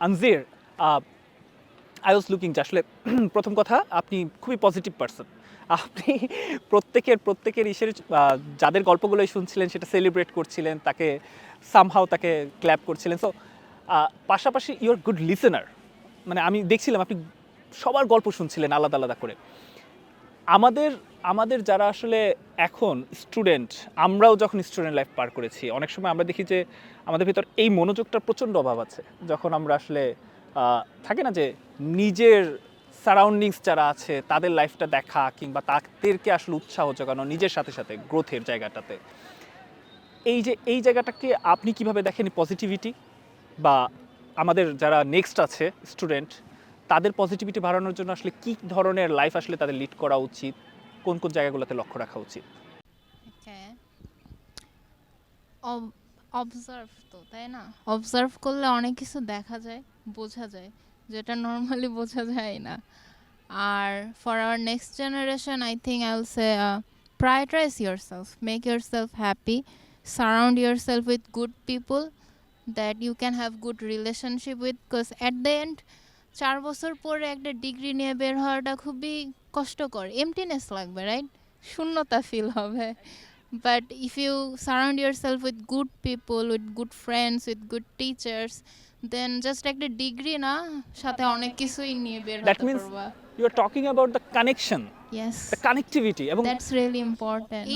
Anjir, I was looking যে আসলে প্রথম কথা আপনি খুবই পজিটিভ পারসন। আপনি প্রত্যেকের ইসের যাদের গল্পগুলোই শুনছিলেন সেটা সেলিব্রেট করছিলেন, তাকে সামহাও তাকে ক্ল্যাপ করছিলেন। সো পাশাপাশি ইউর গুড লিসেনার, মানে আমি দেখছিলাম আপনি সবার গল্প শুনছিলেন আলাদা আলাদা করে। আমাদের যারা আসলে এখন স্টুডেন্ট, আমরাও যখন স্টুডেন্ট লাইফ পার করেছি, অনেক সময় আমরা দেখি যে আমাদের ভিতর এই মনোযোগটার প্রচণ্ড অভাব আছে। যখন আমরা আসলে থাকে না যে নিজের সারাউন্ডিংস যারা আছে তাদের লাইফটা দেখা কিংবা তাদেরকে আসলে উৎসাহ জোগানো নিজের সাথে সাথে গ্রোথের জায়গাটাতে, এই জায়গাটাকে আপনি কিভাবে দেখেন পজিটিভিটি, বা আমাদের যারা নেক্সট আছে স্টুডেন্ট তাদের পজিটিভিটি বাড়ানোর জন্য আসলে কী ধরনের লাইফ আসলে তাদের লিড করা উচিত, কোন কোন জায়গাগুলোতে লক্ষ্য রাখা উচিত? অবজার্ভ তো, তাই না? অবজার্ভ করলে অনেক কিছু দেখা যায়, বোঝা যায়, যেটা নর্মালি বোঝা যায় না। আর for our next generation I think I will say prioritize yourself, make yourself happy, surround yourself with good people that you can have good relationship with, because at the end 4 বছর পরে একটা degree নিয়ে বের হওয়াটা খুবই কষ্টকর, এমটিনেস লাগবে, right? শূন্যতা ফিল হবে। But if you surround yourself with good people, with good friends, with good teachers, then just একটা ডিগ্রি না, সাথে অনেক কিছুই নিয়ে বের That হতে means পারবা। you are talking about the connection, Yes, the connectivity, এবং দ্যাটস রিয়েলি ইম্পর্টেন্ট।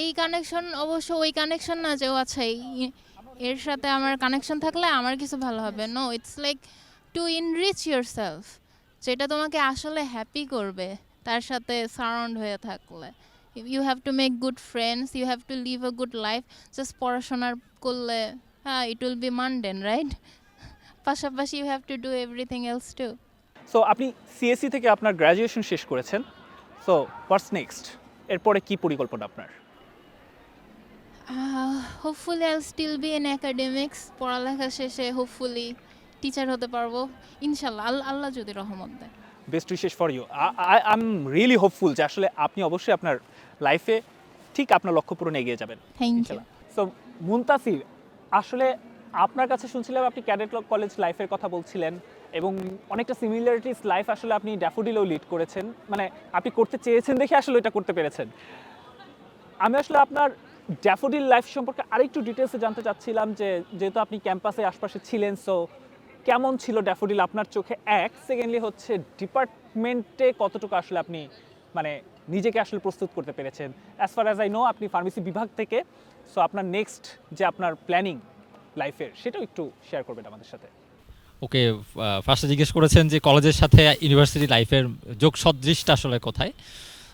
এই কানেকশন অবশ্য ওই কানেকশন না যে ও আচ্ছা এর সাথে আমার কানেকশন থাকলে আমার কিছু ভালো হবে। No, it's like to enrich yourself, যেটা তোমাকে আসলে হ্যাপি করবে তার সাথে সারাউন্ড হয়ে থাকলে। You have to make good friends, you have to live a good life. Just পড়াশোনার করলে হ্যাঁ it will be mundane, right? পাশাপাশি you have to do everything else too. So আপনি সিএসসি থেকে আপনার গ্র্যাজুয়েশন শেষ করেছেন, সো হোয়াটস নেক্সট? এরপরে কি পরিকল্পনা আপনার? হোপফুলি আইল স্টিল বি ইন অ্যাকাডেমিক্স। পড়ালেখা শেষে হোপফুলি টিচার হতে পারবো ইনশাল্লাহ, আল্লাহ যদি রহমত দেয়। Best wishes for you. I am really hopeful যে আসলে আপনি অবশ্যই আপনার লাইফে ঠিক আপনার লক্ষ্য পূরণে এগিয়ে যাবেন। Thank you. সো মুনতাসির, আসলে আপনার কাছে শুনছিলাম আপনি ক্যাডেট কলেজ লাইফের কথা বলছিলেন এবং অনেকটা সিমিলারিটিস লাইফ আসলে আপনি ড্যাফোডিলেও লিড করেছেন, মানে আপনি করতে চেয়েছেন দেখে আসলে এটা করতে পেরেছেন। আমি আসলে আপনার ড্যাফোডিল লাইফ সম্পর্কে আরেকটু ডিটেলসে জানতে চাচ্ছিলাম যে যেহেতু আপনি ক্যাম্পাসে আশপাশে ছিলেন, সো কেমন ছিল ড্যাফোডিল আপনার চোখে? সেকেন্ডলি হচ্ছে ডিপার্টমেন্টে কতটুকু আসলে আপনি মানে নিজেকে আসলে প্রস্তুত করতে পেরেছেন? As far as I know আপনি ফার্মেসি বিভাগ থেকে, সো আপনার নেক্সট যে আপনার প্ল্যানিং লাইফের সেটাও একটু শেয়ার করবেন আমাদের সাথে। ওকে, ফার্স্টে জিজ্ঞেস করেছেন যে কলেজের সাথে ইউনিভার্সিটি লাইফের যোগ সদৃশটা আসলে কোথায়।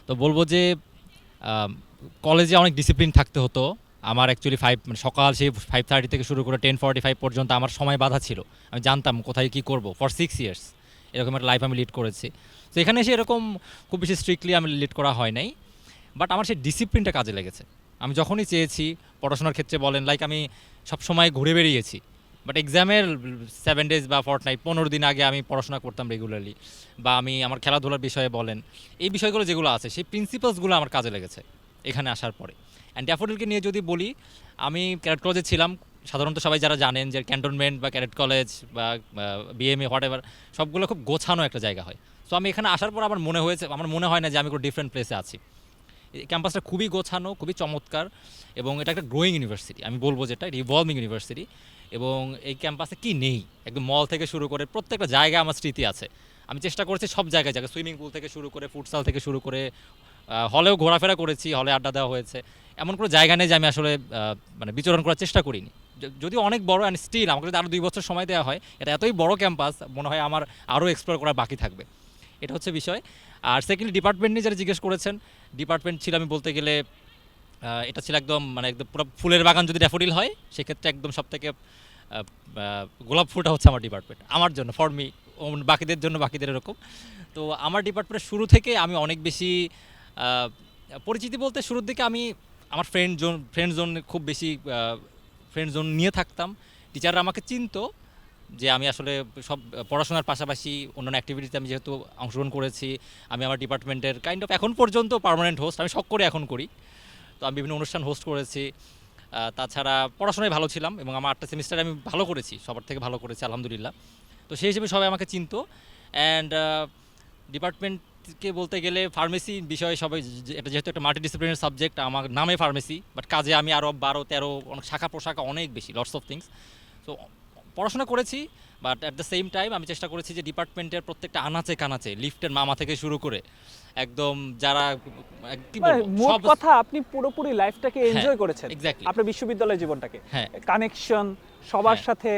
তো বলবো যে কলেজে অনেক ডিসিপ্লিন থাকতে হতো। আমার অ্যাকচুয়ালি সকাল সেই 5:30 থেকে শুরু করে 10:45 পর্যন্ত আমার সময় বাধা ছিল। আমি জানতাম কোথায় কী করব। ফর 6 ইয়ার্স এরকম একটা লাইফ আমি লিড করেছি। তো এখানে এসে এরকম খুব বেশি স্ট্রিক্টলি আমি লিড করা হয় নাই, বাট আমার সেই ডিসিপ্লিনটা কাজে লেগেছে। আমি যখনই চেয়েছি পড়াশোনার ক্ষেত্রে বলেন, লাইক আমি সব সময় ঘুরে বেরিয়েছি, বাট এক্সামের 7 ডেজ বা ফর্টনাইট 15 দিন আগে আমি পড়াশোনা করতাম রেগুলারলি, বা আমি আমার খেলাধুলার বিষয়ে বলেন, এই বিষয়গুলো যেগুলো আছে সেই প্রিন্সিপালসগুলো আমার কাজে লেগেছে এখানে আসার পরে। অ্যান্ড ড্যাফোডিলকে নিয়ে যদি বলি, আমি ক্যাডেট কলেজে ছিলাম, সাধারণত সবাই যারা জানেন যে ক্যান্টনমেন্ট বা ক্যাডেট কলেজ বা বিএমএ হোয়াট এভার সবগুলো খুব গোছানো একটা জায়গা হয়। সো আমি এখানে আসার পর আমার মনে হয় না যে আমি কোনো ডিফারেন্ট প্লেসে আছি। এই ক্যাম্পাসটা খুবই গোছানো, খুবই চমৎকার, এবং এটা একটা গ্রোয়িং ইউনিভার্সিটি। আমি বলবো যেটা রিভলভিং ইউনিভার্সিটি। এবং এই ক্যাম্পাসে কি নেই, একদম মল থেকে শুরু করে প্রত্যেকটা জায়গায় আমার স্মৃতি আছে। আমি চেষ্টা করেছি সব জায়গায় সুইমিং পুল থেকে শুরু করে ফুটসাল থেকে শুরু করে হলেও ঘোরাফেরা করেছি, হলে আড্ডা দেওয়া হয়েছে। এমন কোনো জায়গা নেই যে আমি আসলে মানে বিচরণ করার চেষ্টা করিনি। যদিও অনেক বড় অ্যান্ড স্টিল আমাকে যদি আরও 2 বছর সময় দেওয়া হয়, এটা এতই বড় ক্যাম্পাস, মনে হয় আমার আরও এক্সপ্লোর করা বাকি থাকবে। এটা হচ্ছে বিষয়। আর সেকেন্ডলি ডিপার্টমেন্ট নিয়ে যারা জিজ্ঞেস করেছেন, ডিপার্টমেন্ট ছিল আমি বলতে গেলে এটা ছিল একদম মানে একদম পুরো ফুলের বাগান যদি ড্যাফোডিল হয়, সেক্ষেত্রে একদম সবথেকে গোলাপ ফুলটা হচ্ছে আমার ডিপার্টমেন্ট, আমার জন্য, ফর মি। বাকিদের জন্য বাকিদের এরকম। তো আমার ডিপার্টমেন্টের শুরু থেকে আমি অনেক বেশি পরিচিতি বলতে শুরুর দিকে আমি আমার ফ্রেন্ড জোন খুব বেশি ফ্রেন্ড জোন নিয়ে থাকতাম। টিচাররা আমাকে চিনতো যে আমি আসলে সব পড়াশোনার পাশাপাশি অন্যান্য অ্যাক্টিভিটিতে আমি যেহেতু অংশগ্রহণ করেছি, আমি আমার ডিপার্টমেন্টের কাইন্ড অফ এখন পর্যন্ত পার্মানেন্ট হোস্ট, আমি শখ করে এখন করি। তো আমি বিভিন্ন অনুষ্ঠান হোস্ট করেছি। তাছাড়া পড়াশোনায় ভালো ছিলাম এবং আমার 8টা সেমিস্টারে আমি ভালো করেছি, সবার থেকে ভালো করেছি আলহামদুলিল্লাহ। তো সেই হিসেবে সবাই আমাকে চিনতো। অ্যান্ড ডিপার্টমেন্টকে বলতে গেলে ফার্মেসি বিষয়ে সবাই, এটা যেহেতু একটা মাল্টিডিসিপ্লিনারি সাবজেক্ট, আমার নামে ফার্মেসি, বাট কাজে আমি আরও 12-13 অনেক শাখা প্রশাখা অনেক বেশি, লটস অফ থিংস। তো পড়াশোনা করেছি, but at the same time আমি চেষ্টা করেছি যে ডিপার্টমেন্টের প্রত্যেকটা আনাচে কানাচে, লিফটের মামা থেকে শুরু করে একদম যারা কি মানে বলবো, মোট সব কথা আপনি পুরোপুরি লাইফটাকে এনজয় করেছেন, এক্স্যাক্টলি। আপনার বিশ্ববিদ্যালয় জীবনটাকে, হ্যাঁ, কানেকশন সবার হ্যাঁ। সাথে,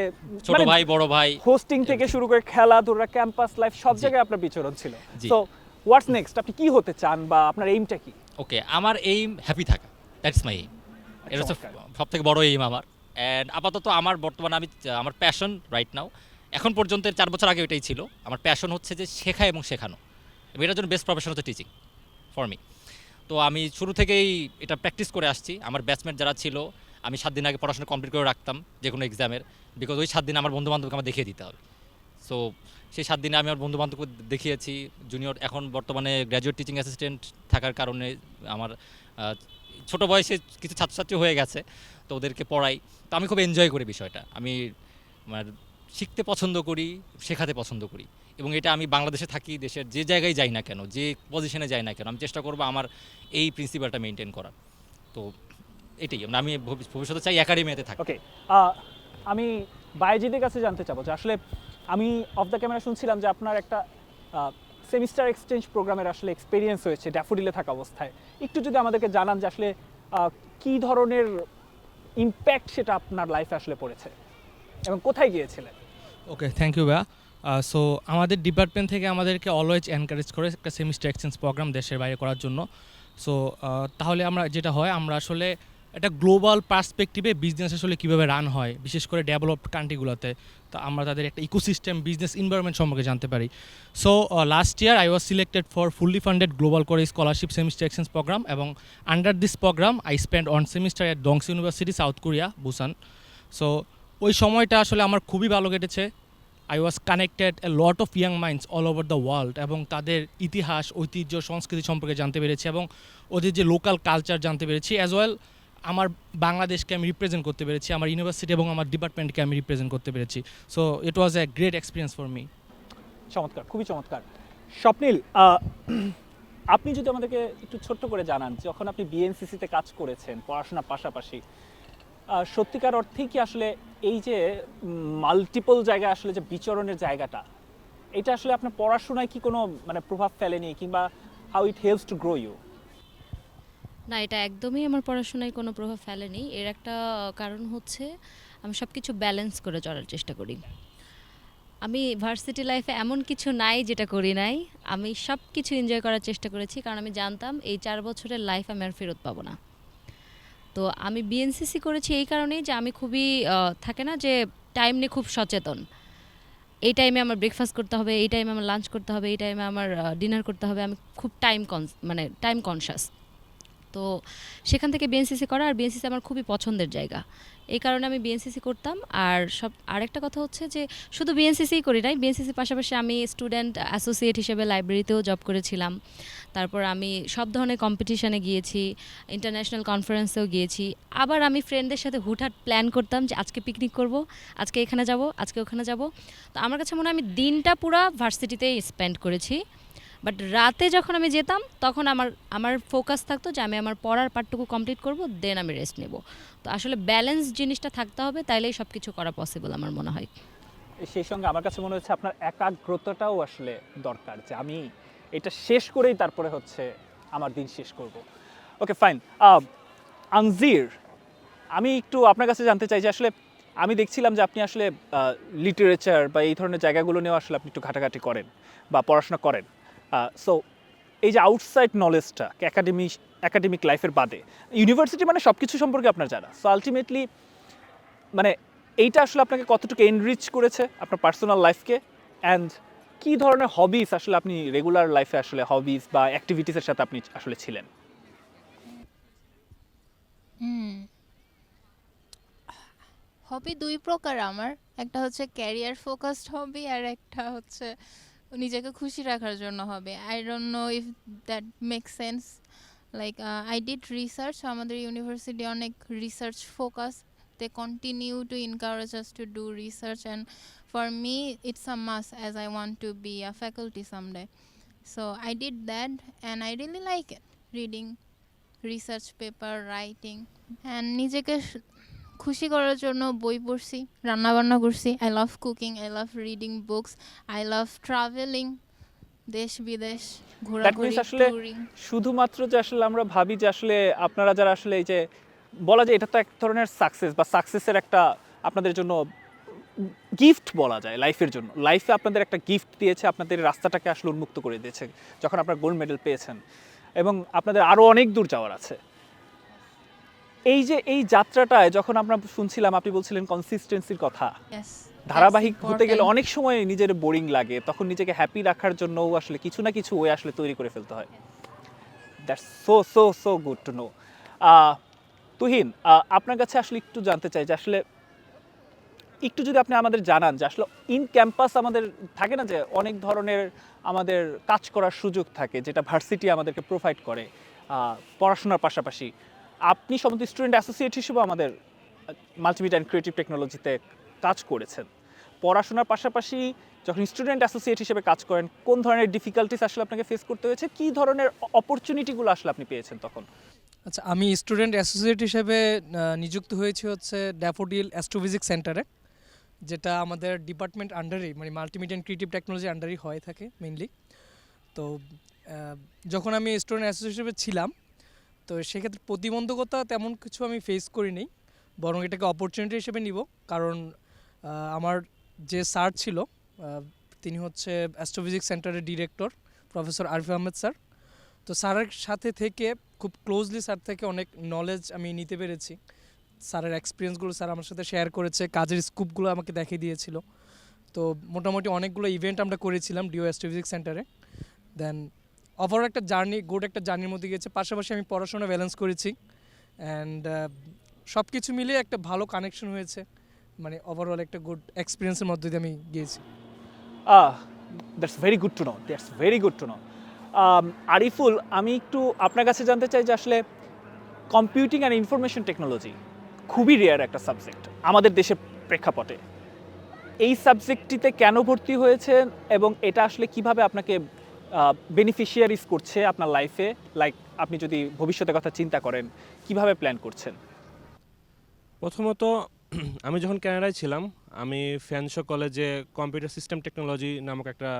ছোট ভাই বড় ভাই, হোস্টিং থেকে শুরু করে খেলাধুলা, ক্যাম্পাস লাইফ, সব জি। জায়গায় আপনার বিচরণ ছিল। জি। সো হোয়াটস নেক্সট, আপনি কি হতে চান বা আপনার এইমটা কি? ওকে, আমার এইম হ্যাপি থাকা, দ্যাটস মাই এইম। এটা হচ্ছে সব থেকে বড় এইম আমার। অ্যান্ড আপাতত আমার বর্তমানে আমার প্যাশন রাইট নাও, এখন পর্যন্ত 4 বছর আগে এটাই ছিল, আমার প্যাশন হচ্ছে যে শেখা এবং শেখানো, এবং এটার জন্য বেস্ট প্রফেশন হচ্ছে টিচিং ফর মি। তো আমি শুরু থেকেই এটা প্র্যাকটিস করে আসছি। আমার ব্যাচমেট যারা ছিল, আমি 7 দিন আগে পড়াশোনা কমপ্লিট করে রাখতাম যে কোনো এক্সামের, বিকজ ওই 7 দিন আমার বন্ধুবান্ধবকে আমার দেখিয়ে দিতে হবে। সো সেই 7 দিনে আমি আমার বন্ধুবান্ধবকে দেখিয়েছি। জুনিয়র, এখন বর্তমানে গ্র্যাজুয়েট টিচিং অ্যাসিস্ট্যান্ট থাকার কারণে আমার ছোটো বয়সে কিছু ছাত্রছাত্রী হয়ে গেছে, তো ওদেরকে পড়াই। তো আমি খুব এনজয় করি বিষয়টা। আমি মানে শিখতে পছন্দ করি, শেখাতে পছন্দ করি, এবং এটা আমি বাংলাদেশে থাকি, দেশের যে জায়গায় যাই না কেন, যে পজিশনে যাই না কেন, আমি চেষ্টা করবো আমার এই প্রিন্সিপালটা মেনটেন করার। তো এটাই আমি ভবিষ্যতে চাই একাডেমিতে থাকি। ওকে, আমি বায়েজিদের কাছে জানতে চাবো যে আসলে আমি অফ দ্য ক্যামেরা শুনছিলাম যে আপনার একটা সেমিস্টার এক্সচেঞ্জ প্রোগ্রামের আসলে এক্সপিরিয়েন্স হয়েছে ড্যাফোডিলে থাকা অবস্থায়। একটু যদি আমাদেরকে জানান যে আসলে কী ধরনের ইম্প্যাক্ট সেটা আপনার লাইফে আসলে পড়েছে এবং কোথায় গিয়েছিলেন? ওকে, থ্যাংক ইউ ভাইয়া। সো আমাদের ডিপার্টমেন্ট থেকে আমাদেরকে অলওয়েজ এনকারেজ করে একটা সেমিস্টার এক্সচেঞ্জ প্রোগ্রাম দেশের বাইরে করার জন্য। সো তাহলে আমরা যেটা হয়, আমরা আসলে একটা গ্লোবাল পার্সপেক্টিভে বিজনেস আসলে কীভাবে রান হয়, বিশেষ করে ডেভেলপড কান্ট্রিগুলোতে, তো আমরা তাদের একটা ইকোসিস্টেম, বিজনেস এনভায়রনমেন্ট সম্পর্কে জানতে পারি। So last year I was selected for fully funded global করে স্কলারশিপ সেমিস্টার এক্সচেঞ্জ প্রোগ্রাম, এবং under this programme I spend on semester at Dongseo university, south Korea, Busan. So ওই সময়টা আসলে আমার খুবই ভালো কেটেছে। I was connected a lot of young minds all over the world, এবং তাদের ইতিহাস, ঐতিহ্য, সংস্কৃতি সম্পর্কে জানতে পেরেছি, এবং ওদের যে লোকাল কালচার জানতে পেরেছি। অ্যাজ ওয়েল আমার বাংলাদেশকে আমি রিপ্রেজেন্ট করতে পেরেছি, আমার ইউনিভার্সিটি এবং আমার ডিপার্টমেন্টকে আমি রিপ্রেজেন্ট করতে পেরেছি। So it was a great experience for me. চমৎকার, খুবই চমৎকার। স্বপ্নিল, আপনি যদি আমাদেরকে একটু ছোট্ট করে জানান, যখন আপনি বিএনসিসিতে কাজ করেছেন পড়াশোনার পাশাপাশি, সত্যিকার অর্থেই কি আসলে এই যে মাল্টিপল জায়গায় আসলে যে বিচরণের জায়গাটা, এটা আসলে আপনার পড়াশোনায় কি কোনো মানে প্রভাব ফেলেনি, কিংবা how it helps to grow you? না, এটা একদমই আমার পড়াশোনায় কোনো প্রভাব ফেলেনি। এর একটা কারণ হচ্ছে আমি সব কিছু ব্যালেন্স করে চলার চেষ্টা করি। আমি ভার্সিটি লাইফে এমন কিছু নাই যেটা করি নাই। আমি সব কিছু এনজয় করার চেষ্টা করেছি, কারণ আমি জানতাম এই 4 বছরের লাইফ আমি আর ফেরত পাবো না। তো আমি বিএনসিসি করেছি এই কারণেই যে আমি খুবই থাকে না যে টাইম নিয়ে খুব সচেতন। এই টাইমে আমার ব্রেকফাস্ট করতে হবে, এই টাইমে আমার লাঞ্চ করতে হবে, এই টাইমে আমার ডিনার করতে হবে। আমি খুব টাইম কনশাস। তো সেখান থেকে বিএনসিসি করা, আর বিএনসিসি আমার খুবই পছন্দের জায়গা, এই কারণে আমি বিএনসিসি করতাম। আর আরেকটা কথা হচ্ছে যে শুধু বিএনসিসিই করি নাই, বিএনসিসির পাশাপাশি আমি স্টুডেন্ট অ্যাসোসিয়েট হিসেবে লাইব্রেরিতেও জব করেছিলাম। তারপর আমি সব ধরনের কম্পিটিশনে গিয়েছি, ইন্টারন্যাশনাল কনফারেন্সেও গিয়েছি। আবার আমি ফ্রেন্ডদের সাথে হুটহাট প্ল্যান করতাম যে আজকে পিকনিক করব, আজকে এখানে যাব, আজকে ওখানে যাব। তো আমার কাছে মনে হয় আমি দিনটা পুরা ভার্সিটিতেই স্পেন্ড করেছি, বাট রাতে যখন আমি যেতাম তখন আমার আমার ফোকাস থাকতো যে আমি আমার পড়ার পার্টটুকু কমপ্লিট করব, দেন আমি রেস্ট নেব। তো আসলে ব্যালেন্স জিনিসটা থাকতে হবে, তাইলেই সব কিছু করা পসিবল আমার মনে হয়। সেই সঙ্গে আমার কাছে মনে হচ্ছে আপনার একাগ্রতাটাও আসলে দরকার, যে আমি এটা শেষ করেই তারপরে হচ্ছে আমার দিন শেষ করব। Okay fine. আনজির, আমি একটু আপনার কাছে জানতে চাই যে আসলে আমি দেখছিলাম যে আপনি আসলে লিটারেচার বা এই ধরনের জায়গাগুলো নিয়েও আসলে আপনি একটু ঘাটাঘাটি করেন বা পড়াশোনা করেন। সো এই যে আউটসাইড নলেজটা একাডেমিক লাইফের বাদে, ইউনিভার্সিটি মানে সব কিছু সম্পর্কে আপনার জানা, সো আলটিমেটলি মানে এইটা আসলে আপনাকে কতটুকু এনরিচ করেছে আপনার পার্সোনাল লাইফকে, অ্যান্ড কী ধরনের হবিস আসলে আপনি রেগুলার লাইফে আসলে হবিস বা অ্যাক্টিভিটিসের সাথে আপনি আসলে ছিলেন? হবি দুই প্রকার আমার, একটা হচ্ছে ক্যারিয়ার ফোকাসড হবি আর একটা হচ্ছে নিজেকে খুশি রাখার জন্য হবে। I don't know if that make sense. Like I did research, আমাদের ইউনিভার্সিটি অনেক research focus, they continue to encourage us to do research, and for me it's a must as I want to be a faculty someday. So I did that and I really like it, reading research paper, writing, and নিজেকে খুশি করার জন্য বই পড়ছি, রান্না বান্না করছি। I love cooking, I love reading books, I love travelling, দেশ বিদেশ ঘোরাঘুরি, আসলে ট্যুরিং। শুধুমাত্র যে আসলে আমরা ভাবি যে আসলে আপনারা যারা আসলে এই যে বলা যায় এটা তো এক ধরনের সাকসেস বা সাকসেসের একটা আপনাদের জন্য গিফট বলা যায় লাইফের জন্য, লাইফে আপনাদের একটা গিফট দিয়েছে, আপনাদের রাস্তাটাকে আসলে উন্মুক্ত করে দিয়েছে যখন আপনারা গোল্ড মেডেল পেয়েছেন, এবং আপনাদের আরও অনেক দূর যাওয়ার আছে। এই যে এই যাত্রাটায় যখন আমরা শুনছিলাম আপনি বলছিলেন কনসিস্টেন্সির কথা, Yes, ধারাবাহিক that's হতে গেলে important. অনেক সময় নিজের বোরিং লাগে, তখন নিজেকে হ্যাপি রাখার জন্য আসলে কিছু না কিছু ওয়ে আসলে তৈরি করে ফেলতে হয়। That's so so so good to know. Tuhin, আপনার কাছে আসলে একটু জানতে চাই যে আসলে একটু যদি আপনি আমাদের জানান যে আসলে ইন ক্যাম্পাস আমাদের থাকে না যে অনেক ধরনের আমাদের কাজ করার সুযোগ থাকে যেটা ভার্সিটি আমাদেরকে প্রোভাইড করে পড়াশোনার পাশাপাশি। আপনি সম্ভবত স্টুডেন্ট অ্যাসোসিয়েট হিসেবে আমাদের মাল্টিমিডিয়া অ্যান্ড ক্রিয়েটিভ টেকনোলজিতে কাজ করেছেন। পড়াশোনার পাশাপাশি যখন স্টুডেন্ট অ্যাসোসিয়েট হিসেবে কাজ করেন, কোন ধরনের ডিফিকাল্টিস আসলে আপনাকে ফেস করতে হয়েছে, কী ধরনের অপরচুনিটিগুলো আসলে আপনি পেয়েছেন তখন? আচ্ছা, আমি স্টুডেন্ট অ্যাসোসিয়েট হিসেবে নিযুক্ত হয়েছি হচ্ছে ড্যাফোডিল অ্যাস্ট্রোফিজিক্স সেন্টারে, যেটা আমাদের ডিপার্টমেন্ট আন্ডারেই মানে মাল্টিমিডিয়া অ্যান্ড ক্রিয়েটিভ টেকনোলজি আন্ডারেই হয়ে থাকে মেইনলি। তো যখন আমি স্টুডেন্ট অ্যাসোসিয়েট হিসেবে ছিলাম, তো সেক্ষেত্রে প্রতিবন্ধকতা তেমন কিছু আমি ফেস করিনি, বরং এটাকে অপরচুনিটি হিসেবে নিব। কারণ আমার যে স্যার ছিল তিনি হচ্ছে অ্যাস্ট্রোফিজিক্স সেন্টারের director professor Arif Ahmed sir. তো স্যারের সাথে থেকে খুব ক্লোজলি স্যার থেকে অনেক নলেজ আমি নিতে পেরেছি। স্যারের এক্সপিরিয়েন্সগুলো স্যার আমার সাথে শেয়ার করেছে, কাজের স্কুপগুলো আমাকে দেখিয়ে দিয়েছিল। তো মোটামুটি অনেকগুলো ইভেন্ট আমরা করেছিলাম ডিও অ্যাস্ট্রোফিজিক্স সেন্টারে। দেন ওভারঅল একটা জার্নি, গুড একটা জার্নির মধ্যে গিয়েছে। পাশাপাশি আমি পড়াশোনা ব্যালেন্স করেছি, অ্যান্ড সব কিছু মিলিয়ে একটা ভালো কানেকশন হয়েছে, মানে ওভারঅল একটা গুড এক্সপিরিয়েন্সের মধ্যে দিয়ে আমি গিয়েছি। That's very good to know, that's very good to know. Ariful, আমি একটু আপনার কাছে জানতে চাই যে আসলে কম্পিউটিং অ্যান্ড ইনফরমেশন টেকনোলজি খুবই রেয়ার একটা সাবজেক্ট আমাদের দেশের প্রেক্ষাপটে। এই সাবজেক্টটিতে কেন ভর্তি হয়েছেন এবং এটা আসলে কিভাবে আপনাকে বেনিফিশিয়ারিজ করছে আপনার লাইফে, লাইক আপনি যদি ভবিষ্যতের কথা চিন্তা করেন কিভাবে প্ল্যান করছেন? প্রথমত আমি যখন কানাডায় ছিলাম, আমি ফ্যানশো কলেজে কম্পিউটার সিস্টেম টেকনোলজি নামক একটা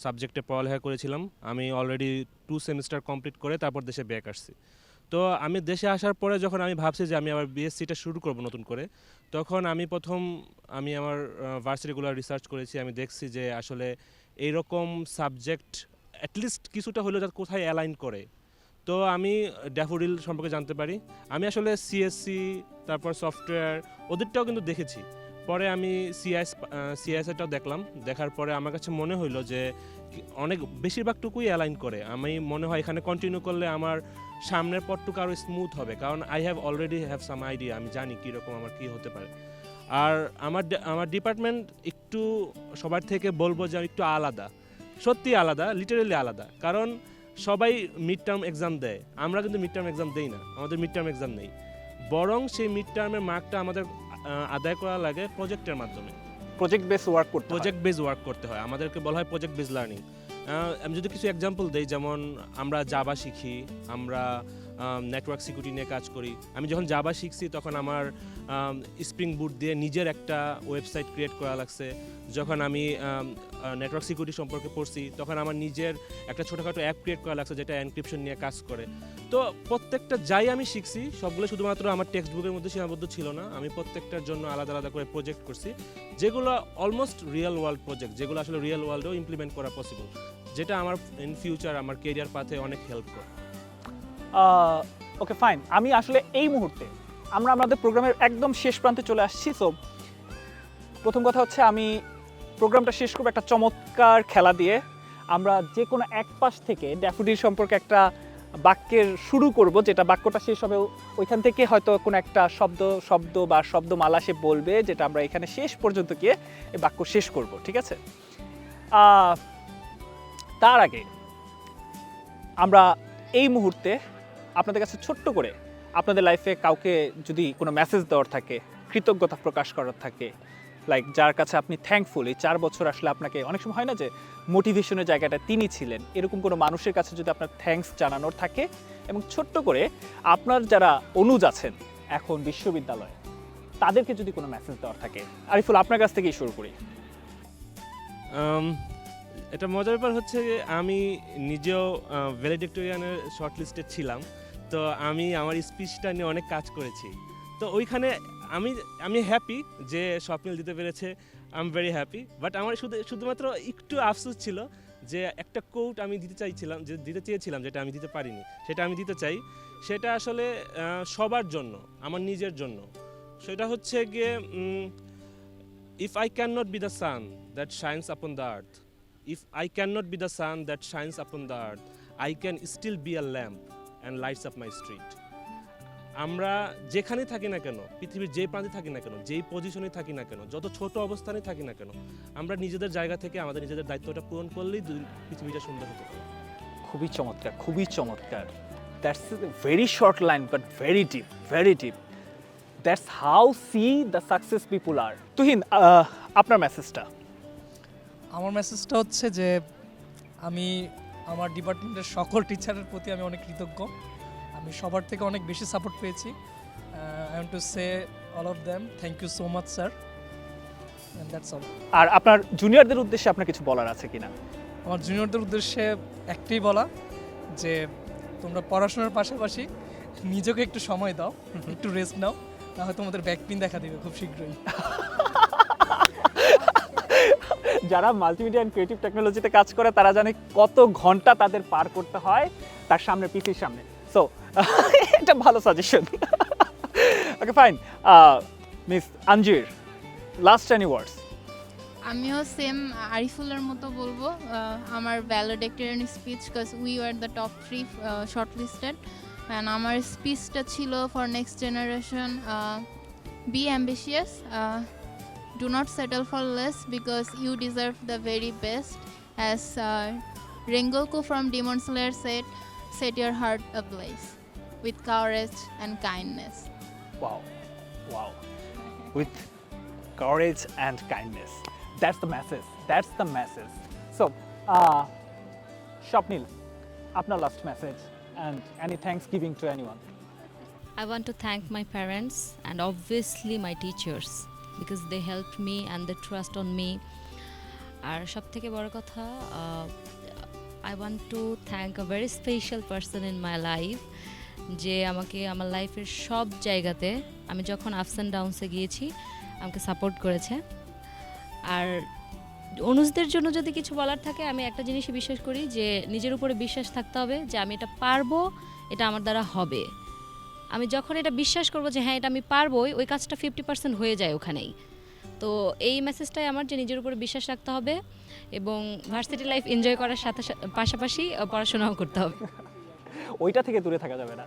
সাবজেক্টে পড়ালেখা করেছিলাম। আমি অলরেডি 2 সেমিস্টার কমপ্লিট করে তারপর দেশে ব্যাক আসছি। তো আমি দেশে আসার পরে যখন আমি ভাবছি যে আমি আবার বিএসসিটা শুরু করব নতুন করে, তখন আমি আমার ভার্সিটিগুলো রিসার্চ করেছি। আমি দেখছি যে আসলে এইরকম সাবজেক্ট অ্যাটলিস্ট কিছুটা হলেও যাতে কোথায় অ্যালাইন করে। তো আমি ড্যাফোডিল সম্পর্কে জানতে পারি। আমি আসলে সিএসসি, তারপর সফটওয়্যার ওদেরটাও কিন্তু দেখেছি। পরে আমি সিএসএটাও দেখলাম। দেখার পরে আমার কাছে মনে হইলো যে অনেক বেশিরভাগটুকুই অ্যালাইন করে। আমি মনে হয় এখানে কন্টিনিউ করলে আমার সামনের পথটুকু আরও স্মুথ হবে, কারণ I already have some idea, আমি জানি কীরকম আমার কী হতে পারে। আর আমার ডিপার্টমেন্ট একটু সবার থেকে বলবো যে একটু আলাদা, সত্যি আলাদা, লিটারেলি আলাদা। কারণ সবাই মিড টার্ম এক্সাম দেয়, আমরা কিন্তু মিড টার্ম এক্সাম দেই না, আমাদের মিড টার্ম এক্সাম নেই, বরং সেই মিড টার্মের মার্কটা আমাদের আদায় করা লাগে প্রজেক্টের মাধ্যমে। প্রজেক্ট বেস ওয়ার্ক করতে হয়। প্রজেক্ট বেস ওয়ার্ক করতে হয়, আমাদেরকে বলা হয় প্রজেক্ট বেস লার্নিং। আমি যদি কিছু এক্সাম্পল দেই, যেমন আমরা জাভা শিখি, আমরা নেটওয়ার্ক সিকিউরিটি নিয়ে কাজ করি। আমি যখন জাভা শিখছি তখন আমার স্প্রিং বুট দিয়ে নিজের একটা ওয়েবসাইট ক্রিয়েট করা লাগছে। যখন আমি নেটওয়ার্ক সিকিউরিটি সম্পর্কে পড়ছি তখন আমার নিজের একটা ছোটোখাটো অ্যাপ ক্রিয়েট করা লাগছে যেটা এনক্রিপশন নিয়ে কাজ করে। তো প্রত্যেকটা যাই আমি শিখছি সবগুলো শুধুমাত্র আমার টেক্সট বুকের মধ্যে সীমাবদ্ধ ছিল না, আমি প্রত্যেকটার জন্য আলাদা আলাদা করে প্রজেক্ট করছি, যেগুলো অলমোস্ট রিয়েল ওয়ার্ল্ড প্রজেক্ট, যেগুলো আসলে রিয়েল ওয়ার্ল্ডেও ইমপ্লিমেন্ট করা পসিবল, যেটা আমার ইন ফিউচার আমার কেরিয়ার পাথে অনেক হেল্প করে। ওকে ফাইন, আমি আসলে এই মুহূর্তে আমরা আমাদের প্রোগ্রামের একদম শেষ প্রান্তে চলে আসছি। সো প্রথম কথা হচ্ছে আমি প্রোগ্রামটা শেষ করবো একটা চমৎকার খেলা দিয়ে। আমরা যে কোনো এক পাশ থেকে ড্যাফোডিল সম্পর্কে একটা বাক্যের শুরু করব, যেটা বাক্যটা শেষ হবে ওইখান থেকে হয়তো কোনো একটা শব্দ বা শব্দমালা সে বলবে, যেটা আমরা এখানে শেষ পর্যন্ত গিয়ে এই বাক্য শেষ করব, ঠিক আছে? তার আগে আমরা এই মুহূর্তে আপনাদের কাছে ছোট্ট করে আপনাদের লাইফে কাউকে যদি কোনো মেসেজ দেওয়ার থাকে, কৃতজ্ঞতা প্রকাশ করার থাকে, লাইক যার কাছে আপনি থ্যাঙ্কফুল, এই 4 বছর আসলে আপনাকে অনেক সময় হয় না যে মোটিভেশনের জায়গাটা তিনি ছিলেন, এরকম কোনো মানুষের কাছে যদি আপনার থ্যাঙ্কস জানানোর থাকে, এবং ছোট্ট করে আপনার যারা অনুজ আছেন এখন বিশ্ববিদ্যালয়ে তাদেরকে যদি কোনো মেসেজ দেওয়ার থাকে, আরিফুল আপনার কাছ থেকেই শুরু করি। এটা মজার ব্যাপার হচ্ছে যে আমি নিজেও ভ্যালেডিক্টোরিয়ানের শর্ট লিস্টে ছিলাম, তো আমি আমার স্পিচটা নিয়ে অনেক কাজ করেছি। তো ওইখানে আমি হ্যাপি যে স্বপ্নিল দিতে পেরেছে, I am very happy. But আমার শুধুমাত্র একটু আফসোস ছিল যে একটা কোট আমি দিতে চেয়েছিলাম যেটা আমি দিতে পারিনি, সেটা আমি দিতে চাই। সেটা আসলে সবার জন্য, আমার নিজের জন্য। সেটা হচ্ছে গিয়ে if I can not be the sun that shines upon the earth, if I cannot be the sun that shines upon the earth, I can still be a lamp and lights up my street. আমরা যেখানে থাকি না কেন, পৃথিবীর যে প্রান্তে থাকি না কেন, যেই পজিশনে থাকি না কেন, যত ছোট অবস্থানে থাকি না কেন, আমরা নিজেদের জায়গা থেকে আমাদের নিজেদের দায়িত্বটা পূরণ করলেই পৃথিবীটা সুন্দর হতে পারে। খুবই চমৎকার, খুবই চমৎকার। That's very short line but very deep, very deep. That's how see the success people are. Tuhin, আপনার মেসেজটা? আমার মেসেজটা হচ্ছে যে আমি আমার ডিপার্টমেন্টের সকল টিচারের প্রতি আমি অনেক কৃতজ্ঞ। আমি সবার থেকে অনেক বেশি সাপোর্ট পেয়েছি। I want to say all of them thank you so much sir, and that's all. আর আপনার জুনিয়রদের উদ্দেশ্যে আপনার কিছু বলার আছে কিনা? আমার জুনিয়রদের উদ্দেশ্যে একটাই বলা যে তোমরা পড়াশোনার পাশাপাশি নিজেকে একটু সময় দাও, একটু রেস্ট নাও, না হয় তোমাদের ব্যাক পেইন দেখা দিবে খুব শীঘ্রই। যারা মাল্টিমিডিয়া অ্যান্ড ক্রিয়েটিভ টেকনোলজিতে কাজ করে তারা জানে কত ঘন্টা তাদের পার করতে হয় তার সামনে, পিসির সামনে। সো এটা ভালো suggestion. Okay fine, miss Anjir, last any words? আমিও সেম আরিফুলের মতো বলবো আমার valedictorian speech, because we are the top 3 short listed, and আমার স্পিচটা ছিল for next generation, be ambitious, do not settle for less because you deserve the very best. As Rengoku from Demon Slayer said, set your heart ablaze with courage and kindness. Wow, wow. With courage and kindness. That's the message. That's the message. So, Swapnil, apnar last message and any thanksgiving to anyone? I want to thank my parents and obviously my teachers because they helped me and they trust on me. আর সব থেকে বড় কথা, I want to thank a very special person in my life যে আমাকে আমার লাইফের সব জায়গাতে আমি যখন আপস অ্যান্ড ডাউনসে গিয়েছি আমাকে সাপোর্ট করেছে। আর অনুজদের জন্য যদি কিছু বলার থাকে, আমি একটা জিনিসই বিশ্বাস করি যে নিজের উপরে বিশ্বাস থাকতে হবে যে আমি এটা পারবো, এটা আমার দ্বারা হবে। আমি যখন এটা বিশ্বাস করবো যে হ্যাঁ এটা আমি পারবোই, ওই কাজটা 50% হয়ে যায় ওখানেই। তো এই মেসেজটাই আমার, যে নিজের উপরে বিশ্বাস রাখতে হবে এবং ভার্সিটি লাইফ এনজয় করার সাথে পাশাপাশি পড়াশোনাও করতে হবে। ওইটা থেকে দূরে থাকা যাবে না।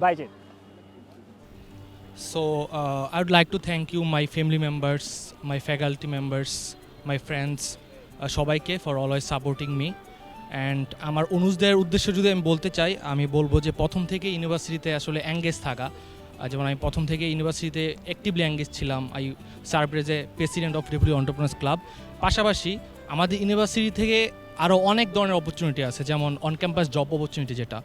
বাইজেন। So I would like to thank you, my family members, my faculty members, my friends, সবাইকে for always supporting me. And আমার অনুজদের উদ্দেশ্য যদি আমি বলতে চাই, আমি বলবো যে প্রথম থেকে ইউনিভার্সিটিতে আসলে এঙ্গেজ থাকা। যেমন আমি প্রথম থেকে ইউনিভার্সিটিতে অ্যাক্টিভলি এঙ্গেজ ছিলাম। I serve as a president of রিপুলি অন্টারপ্রেনার্স ক্লাব। পাশাপাশি আমাদের ইউনিভার্সিটি থেকে আরও অনেক ধরনের অপরচুনিটি আছে, যেমন অন ক্যাম্পাস জব অপরচুনিটি, যেটা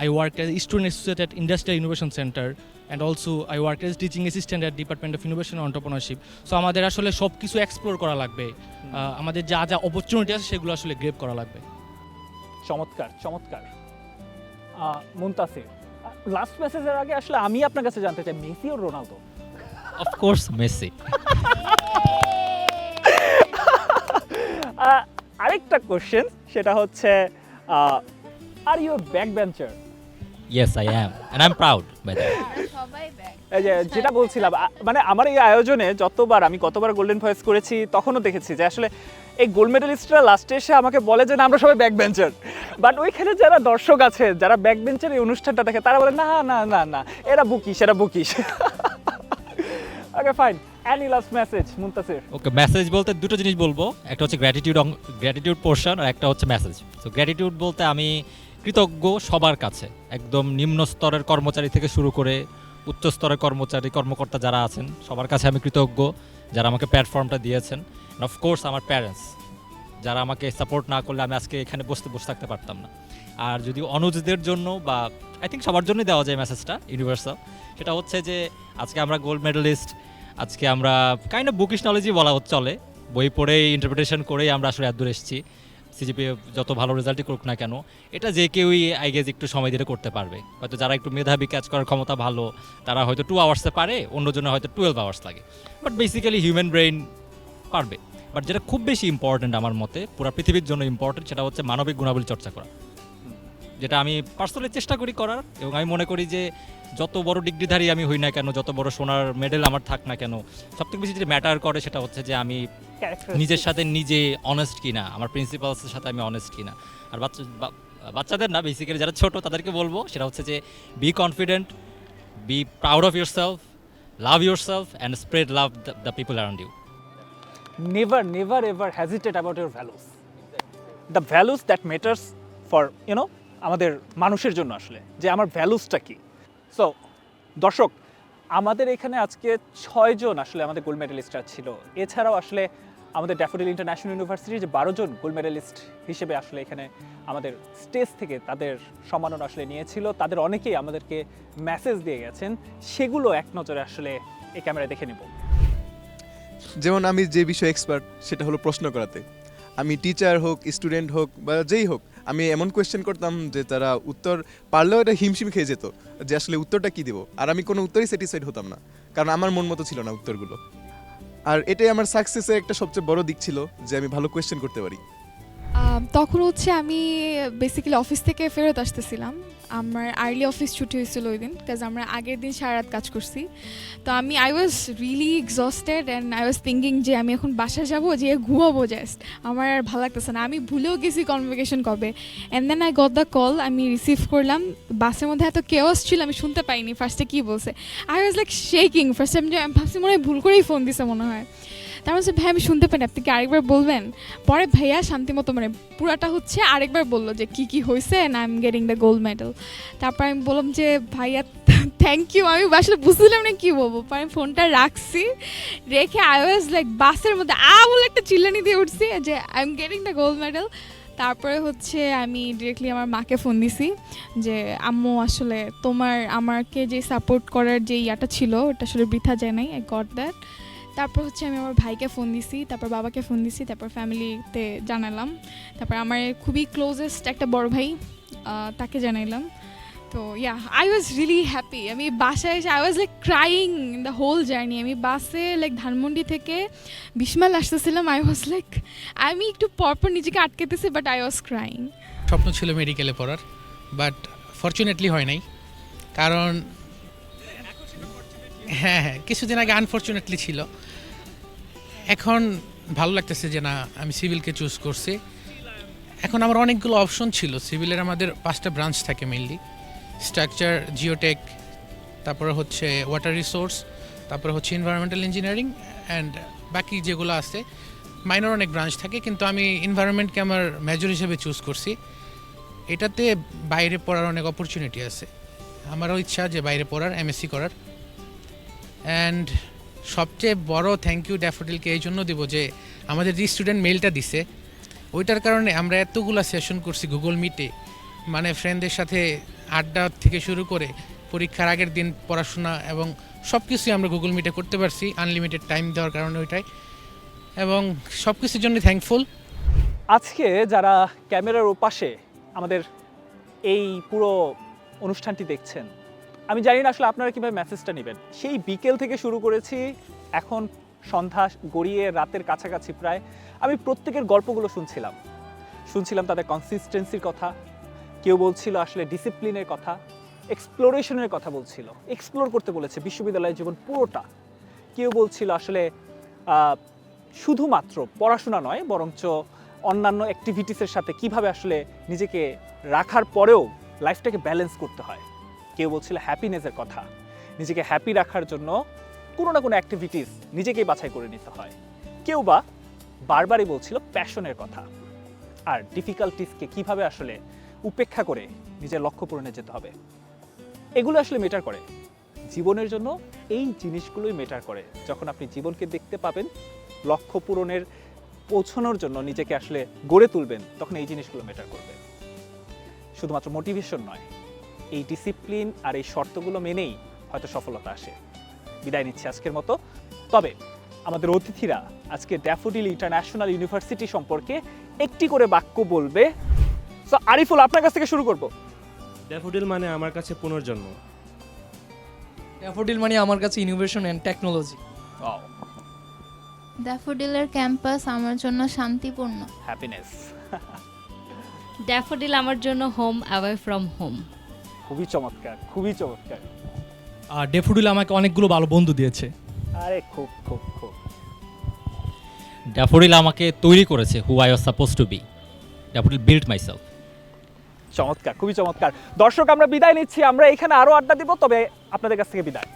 I work as student associate at Industrial Innovation Center, and also I work as teaching assistant at Department of Innovation and Entrepreneurship. So আমাদের আসলে সব কিছু এক্সপ্লোর করা লাগবে, আমাদের যা যা অপরচুনিটি আছে সেগুলো আসলে গ্রেপ করা লাগবে। চমৎকার চমৎকার। মুনতাসির, লাস্ট মেসেজের আগে আসলে আমি আপনার কাছে জানতে চাই, মেসি ও রোনালদো? Of course Messi. আরেকটা কোশ্চেন, সেটা হচ্ছে are you back bencher? Yes I am, and I am proud by that. সবাই ব্যাক। এই যে যেটা বলছিলাম, মানে আমার এই আয়োজনে আমি কতবার গোল্ডেন ভয়েস করেছি, তখনও দেখেছি যে আসলে এই গোল্ড মেডেলিস্টরা লাস্টে এসে আমাকে বলে যে না আমরা সবাই ব্যাক বেঞ্চার, বাট ওইখানে যারা দর্শক আছে, যারা ব্যাক বেঞ্চার এই অনুষ্ঠানটা দেখে, তারা বলে না না না না এরা bookish. Okay fine, any last message Muntasir? Okay, message বলতে দুটো জিনিস বলবো, একটা হচ্ছে গ্র্যাটিটিউড পোর্শন, আর একটা হচ্ছে মেসেজ। তো গ্র্যাটিটিউড বলতে আমি কৃতজ্ঞ সবার কাছে, একদম নিম্ন স্তরের কর্মচারী থেকে শুরু করে উচ্চ স্তরের কর্মকর্তা যারা আছেন সবার কাছে আমি কৃতজ্ঞ, যারা আমাকে প্ল্যাটফর্মটা দিয়েছেন। অফকোর্স আমার প্যারেন্টস, যারা আমাকে সাপোর্ট না করলে আমি আজকে এখানে বসে থাকতে পারতাম না। আর যদি অনুজদের জন্য, বা আই থিঙ্ক সবার জন্যই দেওয়া যায় মেসেজটা ইউনিভার্সাল, সেটা হচ্ছে যে আজকে আমরা গোল্ড মেডেলিস্ট, আজকে আমরা কাইন্ড অফ বুকিশ নলেজই বলা চলে, বই পড়েই ইন্টারপ্রিটেশন করেই আমরা আসলে এত দূর এসেছি। সিজিপিএ যত ভালো রেজাল্টই করুক না কেন, এটা যে কেউই আই গেস একটু সময় দিলে করতে পারবে। হয়তো যারা একটু মেধাবী, ক্যাচ করার ক্ষমতা ভালো, তারা হয়তো 2 আওয়ার্সে পারে, অন্যজনের হয়তো 12 আওয়ার্স লাগে, বাট বেসিক্যালি হিউম্যান ব্রেইন পারবে। বাট যেটা খুব বেশি ইম্পর্টেন্ট আমার মতে, পুরো পৃথিবীর জন্য ইম্পর্টেন্ট, সেটা হচ্ছে মানবিক গুণাবলী চর্চা করা, যেটা আমি পার্সোনালি চেষ্টা করি করার। এবং আমি মনে করি যে যত বড় ডিগ্রিধারী আমি হই না কেন, যত বড় সোনার মেডেল আমার থাক না কেন, সবথেকে বেশি যেটা ম্যাটার করে সেটা হচ্ছে যে আমি নিজের সাথে নিজে অনেস্ট কিনা, আমার প্রিন্সিপালসের সাথে আমি অনেস্ট কিনা। আর বাচ্চাদের না, বেসিক্যালি যারা ছোট তাদেরকে বলবো সেটা হচ্ছে যে be confident, be proud of yourself, love yourself and spread love the people around you. never ever hesitate about your values, the values that matters for আমাদের মানুষের জন্য, আসলে যে আমার ভ্যালুসটা কি। সো দর্শক, আমাদের এখানে আজকে 6 জন আসলে আমাদের গোল্ড মেডেলিস্টরা ছিল। এছাড়াও আসলে আমাদের ড্যাফোডিল ইন্টারন্যাশনাল ইউনিভার্সিটির যে 12 জন গোল্ড মেডেলিস্ট হিসেবে আসলে এখানে আমাদের স্টেজ থেকে তাদের সম্মাননা আসলে নিয়েছিল, তাদের অনেকেই আমাদেরকে মেসেজ দিয়ে গেছেন, সেগুলো এক নজরে আসলে এই ক্যামেরায় দেখে নেব। যেমন আমি যে বিষয়ে এক্সপার্ট সেটা হলো প্রশ্ন করাতে। আমি টিচার হোক, স্টুডেন্ট হোক বা যেই হোক, আমি এমন কোয়েশ্চেন করতাম যে তারা উত্তর পারলেও এটা হিমশিম খেয়ে যেত যে আসলে উত্তরটা কী দেবো। আর আমি কোনো উত্তরই স্যাটিসফাইড হতাম না, কারণ আমার মন মতো ছিল না উত্তরগুলো। আর এটাই আমার সাকসেসের একটা সবচেয়ে বড় দিক ছিল, যে আমি ভালো কোয়েশ্চেন করতে পারি। তখন হচ্ছে আমি বেসিক্যালি অফিস থেকে ফেরত আসতেছিলাম। আমার আর্লি অফিস ছুটি হয়েছিল ওই দিন, বিকজ আমরা আগের দিন সারা রাত কাজ করছি। তো I was really exhausted and I was thinking যে আমি এখন বাসা যাবো, যে ঘুমাবো জাস্ট, আমার আর ভালো লাগতেছে না। আমি ভুলেও গেছি কনভোকেশন কবে। And then I got the call, আমি রিসিভ করলাম। বাসের মধ্যে এত কেওয়াস ছিল, আমি শুনতে পাইনি ফার্স্টে কী বলছে। I was like shaking first time, যে আমি ভাবছি মনে হয় ভুল করেই ফোন দিছে মনে হয়। তার মানে ভাই আমি শুনতে পাইনি, আপনি কি আরেকবার বলবেন? পরে ভাইয়া শান্তিমতো মানে পুরাটা হচ্ছে আরেকবার বললো যে কী কী হয়েছে, and I am getting the gold medal. তারপর আমি বললাম যে ভাইয়া থ্যাংক ইউ, আমি আসলে বুঝছিলাম না কী বলবো। পরে আমি ফোনটা রাখছি, রেখে আই ওয়াজ লাইক বাসের মধ্যে বলে একটা চিল্লানি দিয়ে উঠছি যে I am getting the gold medal. তারপরে হচ্ছে আমি ডিরেক্টলি আমার মাকে ফোন দিছি যে আম্মু আসলে আমাকে যে সাপোর্ট করার যে ইয়াটা ছিল ওটা আসলে বৃথা যায় নাই, আই গট দ্যাট। তারপর হচ্ছে আমি আমার ভাইকে ফোন দিছি, তারপর বাবাকে ফোন দিছি, তারপর ফ্যামিলিতে জানালাম, তারপর আমার খুবই ক্লোজেস্ট একটা বড় ভাই তাকে জানাইলাম। তো আই ওয়াজ রিয়েলি হ্যাপি। আমি বাসায় এসে I was like crying in the whole journey. আমি বাসে লাইক ধানমন্ডি থেকে 20 মাইল আসতেছিলাম, আই ওয়াজ লাইক আমি একটু পরপর নিজেকে আটকেতেছি, বাট আই ওয়াজ ক্রাইং। স্বপ্ন ছিল মেডিকেলে পড়ার, বাট ফরচুনেটলি হয় নাই, কারণ হ্যাঁ কিছুদিন আগে আনফরচুনেটলি ছিল। এখন ভালো লাগতেছে যে না আমি সিভিলকে চুজ করছি। এখন আমার অনেকগুলো অপশন ছিল। সিভিলের আমাদের 5টা ব্রাঞ্চ থাকে মেইনলি, স্ট্রাকচার, জিওটেক, তারপরে হচ্ছে ওয়াটার রিসোর্স, তারপরে হচ্ছে এনভায়রনমেন্টাল ইঞ্জিনিয়ারিং, অ্যান্ড বাকি যেগুলো আছে মাইনর অনেক ব্রাঞ্চ থাকে, কিন্তু আমি এনভায়রনমেন্টকে আমার মেজর হিসেবে চুজ করছি। এটাতে বাইরে পড়ার অনেক অপরচুনিটি আছে। আমারও ইচ্ছা যে বাইরে পড়ার, এমএসসি করার। অ্যান্ড সবচেয়ে বড় থ্যাংক ইউ ড্যাফোডিলকে এই জন্য দিব যে আমাদের যে স্টুডেন্ট মেইলটা দিছে ওইটার কারণে আমরা এতগুলা সেশন করছি গুগল মিটে, মানে ফ্রেন্ডদের সাথে আড্ডা থেকে শুরু করে পরীক্ষার আগের দিন পড়াশোনা এবং সব কিছুই আমরা গুগল মিটে করতে পারছি আনলিমিটেড টাইম দেওয়ার কারণে ওইটাই, এবং সব কিছুর জন্য থ্যাঙ্কফুল। আজকে যারা ক্যামেরার ওপাশে আমাদের এই পুরো অনুষ্ঠানটি দেখছেন, আমি জানি না আসলে আপনারা কীভাবে মেসেজটা নেবেন। সেই বিকেল থেকে শুরু করেছি, এখন সন্ধ্যা গড়িয়ে রাতের কাছাকাছি প্রায়, আমি প্রত্যেকের গল্পগুলো শুনছিলাম তাদের কনসিস্টেন্সির কথা, কেউ বলছিল আসলে ডিসিপ্লিনের কথা, এক্সপ্লোরেশনের কথা বলছিল, এক্সপ্লোর করতে বলেছে বিশ্ববিদ্যালয়ের জীবন পুরোটা। কেউ বলছিল আসলে শুধুমাত্র পড়াশোনা নয়, বরঞ্চ অন্যান্য অ্যাক্টিভিটিসের সাথে কিভাবে আসলে নিজেকে রাখার পরেও লাইফটাকে ব্যালেন্স করতে হয়। কেউ বলছিল হ্যাপিনেসের কথা, নিজেকে হ্যাপি রাখার জন্য কোনো না কোনো অ্যাক্টিভিটিস নিজেকেই বাছাই করে নিতে হয়। কেউ বা বারবারই বলছিল প্যাশনের কথা, আর ডিফিকাল্টিসকে কিভাবে আসলে উপেক্ষা করে নিজের লক্ষ্য পূরণে যেতে হবে। এগুলো আসলে মেটার করে জীবনের জন্য, এই জিনিসগুলোই মেটার করে। যখন আপনি জীবনকে দেখতে পাবেন, লক্ষ্য পূরণের পৌঁছানোর জন্য নিজেকে আসলে গড়ে তুলবেন, তখন এই জিনিসগুলো মেটার করবে। শুধুমাত্র মোটিভেশন নয়, এই ডিসিপ্লিন আর এই শর্তগুলো মেনেই হয়তো সফলতা আসে। বিদায় নিচ্ছি আজকের মতো। তবে আমাদের অতিথিরা আজকে ড্যাফোডিল ইন্টারন্যাশনাল ইউনিভার্সিটি সম্পর্কে একটি করে বাক্য বলবে। সো আরিফুল, আপনার কাছ থেকে শুরু করব। ড্যাফোডিল মানে আমার কাছে পুনর্জন্ম। ড্যাফোডিল মানে আমার কাছে ইনোভেশন অ্যান্ড টেকনোলজি। ড্যাফোডিলের ক্যাম্পাস আমার জন্য শান্তিপূর্ণ। হ্যাপিনেস। ড্যাফোডিল আমার জন্য হোম অ্যাওয়ে ফ্রম হোম। খুবই চমৎকার, খুবই চমৎকার। আর ড্যাফোডিল আমাকে অনেকগুলো ভালো বন্ধু দিয়েছে। আরে খুব খুব খুব। ড্যাফোডিল আমাকে তৈরি করেছে who I was suppose to be. Daffodil build myself. চমৎকার, খুবই চমৎকার। দর্শক, আমরা বিদায় নিচ্ছি। আমরা এখানে আরো আড্ডা দিব, তবে আপনাদের কাছ থেকে বিদায়।